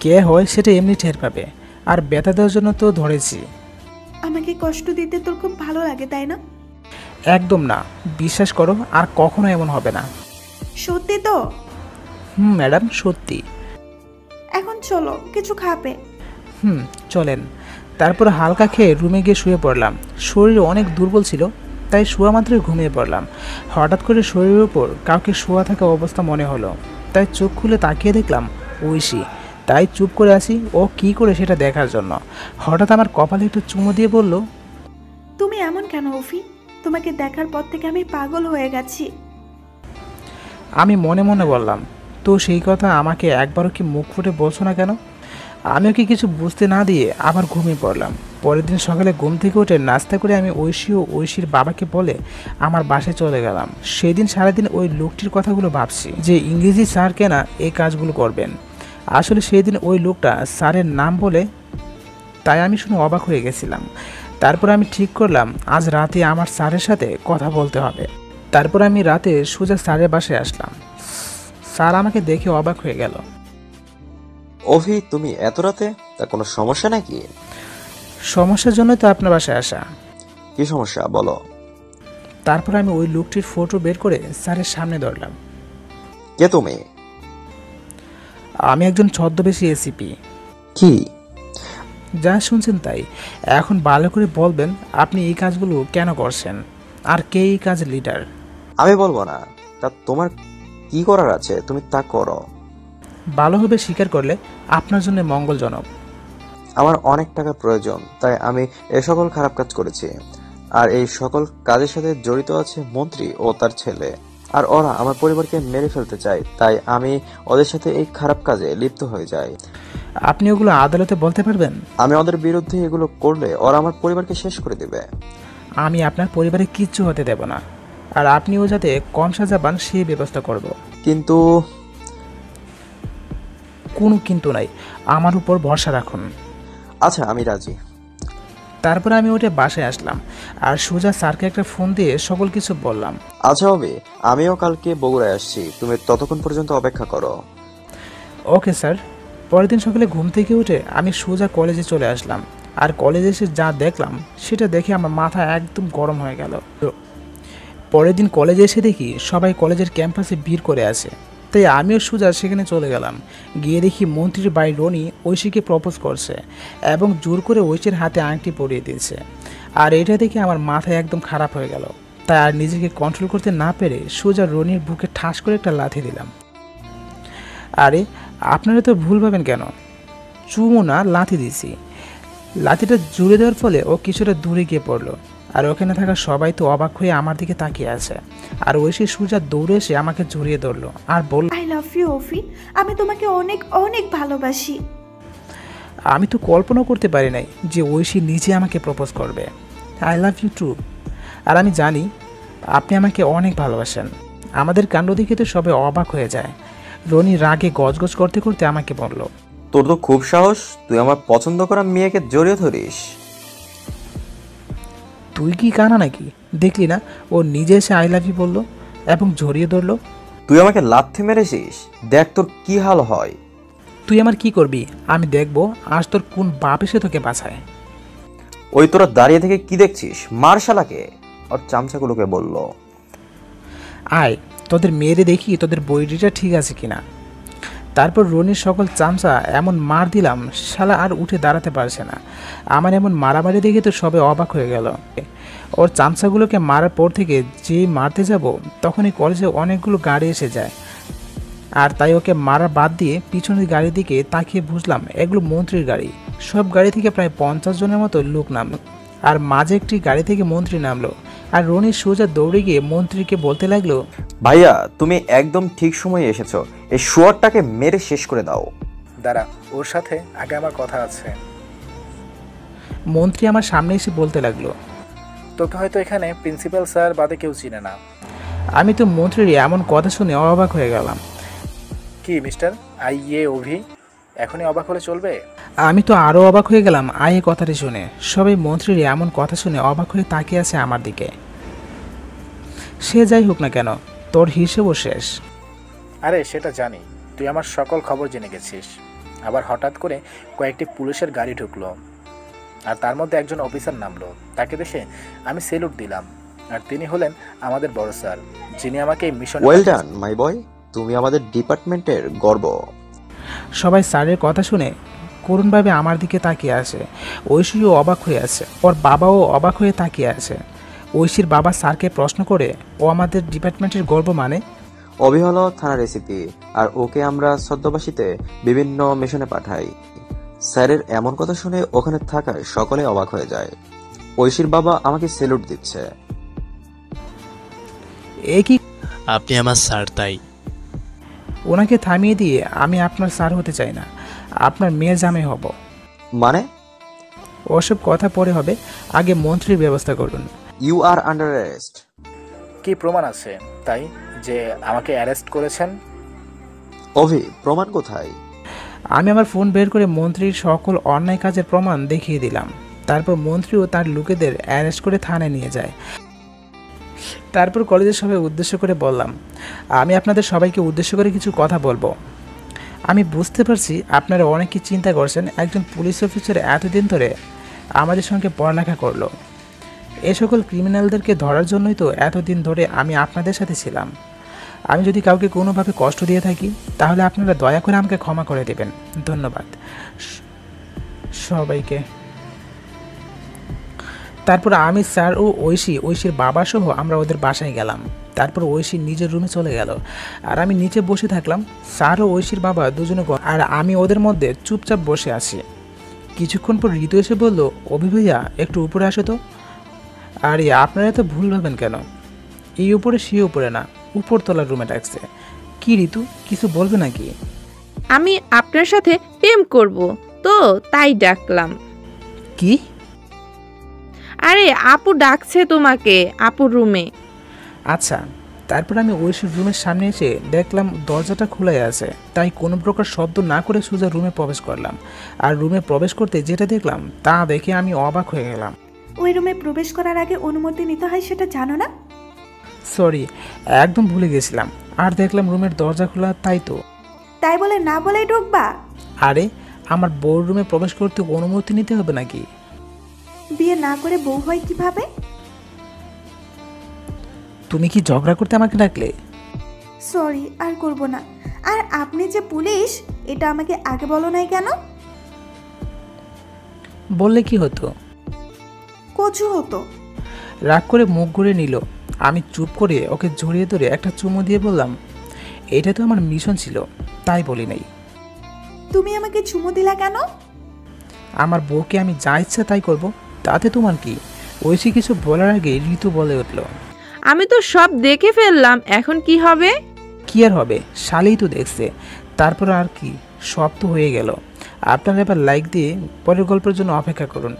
কে হয় সেটা এমনি টের পাবে, আর ব্যথা দেওয়ার জন্য তো ধরেছি। আমাকে কষ্ট দিতে তোর খুব ভালো লাগে তাই না? একদম না, বিশ্বাস করো, আর কখনো এমন হবে না। সত্যি তো? ম্যাডাম সত্যি। এখন চলো, কিছু খাবে? চলেন। তারপর হালকা খেয়ে রুমে গিয়ে শুয়ে পড়লাম। শরীর অনেক দুর্বল ছিল, তাই শোয়া মাত্রই ঘুমিয়ে পড়লাম। হঠাৎ করে শরীরের উপর কাউকে শোয়া থাকা অবস্থা মনে হলো, তাই চোখ খুলে তাকিয়ে দেখলাম ঐশী। তাই চুপ করে আসি ও কি করে সেটা দেখার জন্য। হঠাৎ আমার কপালে একটু চুমু দিয়ে বলল, তুমি এমন কেন অফি? তোমাকে দেখার পর থেকে আমি পাগল হয়ে গেছি। আমি মনে মনে বললাম, তো সেই কথা আমাকে একবারও কি মুখ ফুটে বলছো না কেন? আমিও কি কিছু বুঝতে না দিয়ে আবার ঘুমিয়ে পড়লাম। পরের দিন সকালে ঘুম থেকে উঠে নাস্তা করে আমি ঐশী ও ঐশীর বাবাকে বলে আমার বাসায় চলে গেলাম। সেই দিন সারাদিন ওই লোকটির কথাগুলো ভাবছি, যে ইংরেজি স্যার কেনা এই কাজগুলো করবেন। আসলে সেই দিন ওই লোকটা স্যারের নাম বলে, তাই আমি শুনে অবাক হয়ে গেছিলাম। তারপর আমি ঠিক করলাম আজ রাতে আমার স্যারের সাথে কথা বলতে হবে। তারপর আমি রাতে সোজা স্যারের বাসায় আসলাম। স্যার আমাকে দেখে অবাক হয়ে গেল। অভি, তুমি এত রাতে? তা কোনো সমস্যা নাকি? সমস্যার জন্য তো আপনার বাসায় আসা। কি সমস্যা বলো? তারপর আমি ওই লোকটির ফটো বের করে স্যারের সামনে ধরলাম। কে তুমি? আমি একজন ছদ্মবেশী এসিপি। কি? যা শুনছেন তাই। এখন ভালো করে বলবেন আপনি এই কাজগুলো কেন করছেন, আর কে এই কাজের লিডার? আমি বলবো না, তা তোমার কি করার আছে তুমি তা করো। ভালোভাবে স্বীকার করলে আপনার জন্য মঙ্গলজনক। আমার অনেক টাকার প্রয়োজন, তাই আমি এ সকল খারাপ কাজ করেছি। আর এই সকল কাজের সাথে জড়িত আছে মন্ত্রী ও তার ছেলে, আর ওরা আমার পরিবারকে মেরে ফেলতে চায়, তাই আমি ওদের সাথে এই খারাপ কাজে লিপ্ত হয়ে যাই। আপনি ওগুলো আদালতে বলতে পারবেন? আমি ওদের বিরুদ্ধে এগুলো করলে ওরা আমার পরিবারকে শেষ করে দেবে। আমি আপনার পরিবারে কিচ্ছু হতে দেব না, আর আপনিও যাতে কম সাজা পান সেই ব্যবস্থা করব। কিন্তু কোনো কিন্তু নাই, আমার উপর ভরসা রাখুন। আচ্ছা, আমি রাজি। তারপর আমি ওটা বাসায় আসলাম আর সোজা স্যারকে একটা ফোন দিয়ে সকল কিছু বললাম। আচ্ছা হবে, আমিও কালকে বগুড়ায় আসছি, তুমি ততক্ষণ পর্যন্ত অপেক্ষা করো। Okay sir. পরের দিন সকালে ঘুম থেকে উঠে আমি সোজা কলেজে চলে আসলাম, আর কলেজে এসে যা দেখলাম সেটা দেখে আমার মাথা একদম গরম হয়ে গেল। পরের দিন কলেজে এসে দেখি সবাই কলেজের ক্যাম্পাসে ভিড় করে আছে, তাই আমিও সোজা সেখানে চলে গেলাম। গিয়ে দেখি মন্ত্রীর ভাই রনি ঐশীকে প্রপোজ করছে এবং জোর করে ঐশীর হাতে আংটি পরিয়ে দিয়েছে। আর এটা দেখে আমার মাথায় একদম খারাপ হয়ে গেল, তাই আর নিজেকে কন্ট্রোল করতে না পেরে সোজা রনির বুকে ঠাস করে একটা লাথি দিলাম। আরে আপনারা তো ভুল ভাবেন কেন, চুমু না লাথি দিছি। লাথিটা জুড়ে দেওয়ার ফলে ও কিছুটা দূরে গিয়ে পড়লো, আর ওখানে থাকা সবাই তো অবাক হয়ে আমার দিকে তাকিয়ে আছে। আর ঐশী সোজা দৌড়ে এসে আমাকে জড়িয়ে ধরলো আর বলল, আই লাভ ইউ অফি, আমি তোমাকে অনেক অনেক ভালোবাসি। আমি তো কল্পনা করতে পারি নাই যে ঐশী নিজে আমাকে প্রপোজ করবে। I love you too. আর আমি জানি আপনি আমাকে অনেক ভালোবাসেন। আমাদের কাণ্ড দেখে তো সবাই অবাক হয়ে যায়। রনি রাগে গজগজ করতে করতে আমাকে বলল, তোর তো খুব সাহস, তুই আমার পছন্দ করা মেয়েকে জড়িয়ে ধরিস। তুই কি কানা নাকি? দেখলি না ও নিজে এসে আই লাভ ইউ বললো এবং জড়িয়ে ধরলো। তুই আমাকে লাথি মেরেছিস, দেখ তোর কি হাল হয়। তুই আমার কি করবি আমি দেখবো, আজ তোর কোন বাপ এসে তোকে বাঁচায়। ওই তোরা দাঁড়িয়ে থেকে কি দেখছিস, মার শালাকে। আর চামচাগুলোকে বলল, আয় তোদের মেয়েরে দেখি তোদের বইটিটা ঠিক আছে কিনা। তারপর রনির সকল চামচা এমন মার দিলাম, শালা আর উঠে দাঁড়াতে পারছে না। আমার এমন মারামারি দেখে তো সবাই অবাক হয়ে গেল। ওর চামচাগুলোকে মারার পর থেকে যেই মারতে যাব তখনই কলেজে অনেকগুলো গাড়ি এসে যায়, আর তাই ওকে মারা বাদ দিয়ে পিছনের গাড়ির দিকে তাকিয়ে বুঝলাম এগুলো মন্ত্রীর গাড়ি। সব গাড়ি থেকে প্রায় 50 জনের মতো লোক নামলো, আর মাঝে একটি গাড়ি থেকে মন্ত্রী নামলো। আর রনি সোজা দৌড়ে গিয়ে মন্ত্রীকে বলতে লাগলো, ভাইয়া তুমি একদম ঠিক সময়ে এসেছো, এই শুয়ারটাকে মেরে শেষ করে দাও। দাঁড়া, ওর সাথে আগে আমার কথা আছে। মন্ত্রী আমার সামনে এসে বলতে লাগলো, তোকে হয়তো এখানে প্রিন্সিপাল স্যার বাদে কেউ চিনে না। আমি তো মন্ত্রীর এমন কথা শুনে অবাক হয়ে গেলাম। কি মিস্টার আইএ অভি, এখনই অবাক হলে চলবে? আমি তো আরও অবাক হয়ে গেলাম আয়ে কথাটি শুনে। সবাই মন্ত্রীর এমন কথা শুনে অবাক হয়ে তাকিয়ে আছে আমার দিকে। সে যাই হোক না কেন, তোর হিসেবও শেষ। আরে সেটা জানি, তুই আমার সকল খবর জেনে গেছিস। আবার হঠাৎ করে কয়েকটি পুলিশের গাড়ি ঢুকলো, আর তার মধ্যে একজন অফিসার নামলো। তাকে দেখে আমি সেলুট দিলাম, আর তিনি হলেন আমাদের বড় স্যার, যিনি আমাকে এই মিশন। ওয়েল ডান মাই বয়, তুমি আমাদের ডিপার্টমেন্টের গর্ব। সবাই স্যারের কথা শুনে করুণভাবে আমার দিকে তাকিয়ে আছে। ঐশীও অবাক হয়ে আছে, ওর বাবাও অবাক হয়ে তাকিয়ে আছে। ঐশীর বাবা স্যারকে প্রশ্ন করে, ও আমাদের ডিপার্টমেন্টের গর্ব মানে? অভি হলো থানার রেসিপি, আর ওকে আমরা ছদ্মবাসীতে বিভিন্ন মিশনে পাঠাই। স্যারের এমন কথা শুনে ওখানে থাকা সকলে অবাক হয়ে যায়। ঐশীর বাবা আমাকে সেলুট দিচ্ছে। এ কি? আপনি আমার স্যার, তাই ওনাকে থামিয়ে দিয়ে, আমি আপনার স্যার হতে চাই না, আপনার মেয়ের জামাই হব। মানে? ওসব কথা পরে হবে, আগে মন্ত্রীর ব্যবস্থা করুন। You are under arrest. কি প্রমাণ আছে তাই যে আমাকে অ্যারেস্ট করেছেন? অভি, প্রমাণ কোথায়? আমি আমার ফোন বের করে মন্ত্রীর সকল অন্যায় কাজের প্রমাণ দেখিয়ে দিলাম। তারপর মন্ত্রীও তার লোকেদের অ্যারেস্ট করে থানায় নিয়ে যায়। তারপর কলেজের সবাই উদ্দেশ্য করে বললাম, আমি আপনাদের সবাইকে উদ্দেশ্য করে কিছু কথা বলবো। আমি বুঝতে পারছি আপনারা অনেকে চিন্তা করছেন, একজন পুলিশ অফিসার এতদিন ধরে আমাদের সঙ্গে পড়ালেখা করলো। এ সকল ক্রিমিনালদেরকে ধরার জন্যই তো এতদিন ধরে আমি আপনাদের সাথে ছিলাম। আমি যদি কাউকে কোনোভাবে কষ্ট দিয়ে থাকি, তাহলে আপনারা দয়া করে আমাকে ক্ষমা করে দেবেন। ধন্যবাদ সবাইকে। তারপর আমি, স্যার ও ঐশীর বাবা সহ আমরা ওদের বাসায় গেলাম। তারপর ঐশী নিজের রুমে চলে গেল, আর আমি নিচে বসে থাকলাম। স্যার ও ঐশীর বাবা দুজনে, আর আমি ওদের মধ্যে চুপচাপ বসে আছি। কিছুক্ষণ পর ঋতু এসে বলল, অভি ভাইয়া একটু উপরে আসো তো। আরে আপনারা তো ভুল ভাবেন কেন, এই উপরে সে উপরে না, উপরতলার রুমে ডাকছে। কি ঋতু, কিছু বলবে নাকি? আমি আপনার সাথে প্রেম করব, তো তাই ডাকলাম। কি? আরে আপু ডাকছে তোমাকে, আপুর রুমে। আচ্ছা। তারপর আমি ঐশীর রুমের সামনে এসে দেখলাম দরজাটা খোলাই আছে, তাই কোনো প্রকার শব্দ না করে সোজা রুমে প্রবেশ করলাম। আর রুমে প্রবেশ করতে যেটা দেখলাম তা দেখে আমি অবাক হয়ে গেলাম। ওই রুমে প্রবেশ করার আগে অনুমতি নিতে হয়, সেটা জানো না? সরি, একদম ভুলে গেছিলাম। আর দেখলাম রুমের দরজা খোলা, তাই তো। তাই বলে না বলেই ঢুকবা? আরে আমার বউর রুমে প্রবেশ করতে অনুমতি নিতে হবে নাকি? বিয়ে না করে বউ হয় কিভাবে? তুমি কি ঝগড়া করতে আমাকে ডাকলে? সরি, আর করব না। আর আপনি যে পুলিশ, এটা আমাকে আগে বলো নাই কেন? বললে কি হতো? কচু হতো। রাগ করে মুখ ঘুরে নিল। আমি চুপ করে ওকে জড়িয়ে ধরে একটা চুমু দিয়ে বললাম, এটা তো আমার মিশন ছিল, তাই বলি নাই। তুমি আমাকে চুমু দিলা কেন? আমার বউকে আমি যা ইচ্ছা তাই করব, তাতে তোমার কি? ঐশী কিছু বলার আগে ঋতু বলে উঠল, আমি তো সব দেখে ফেললাম, এখন কি হবে? কি আর হবে, শালেই তো দেখছে। তারপর আর কি, সব তো হয়ে গেল। আপনারা এবার লাইক দিয়ে পরের গল্পের জন্য অপেক্ষা করুন।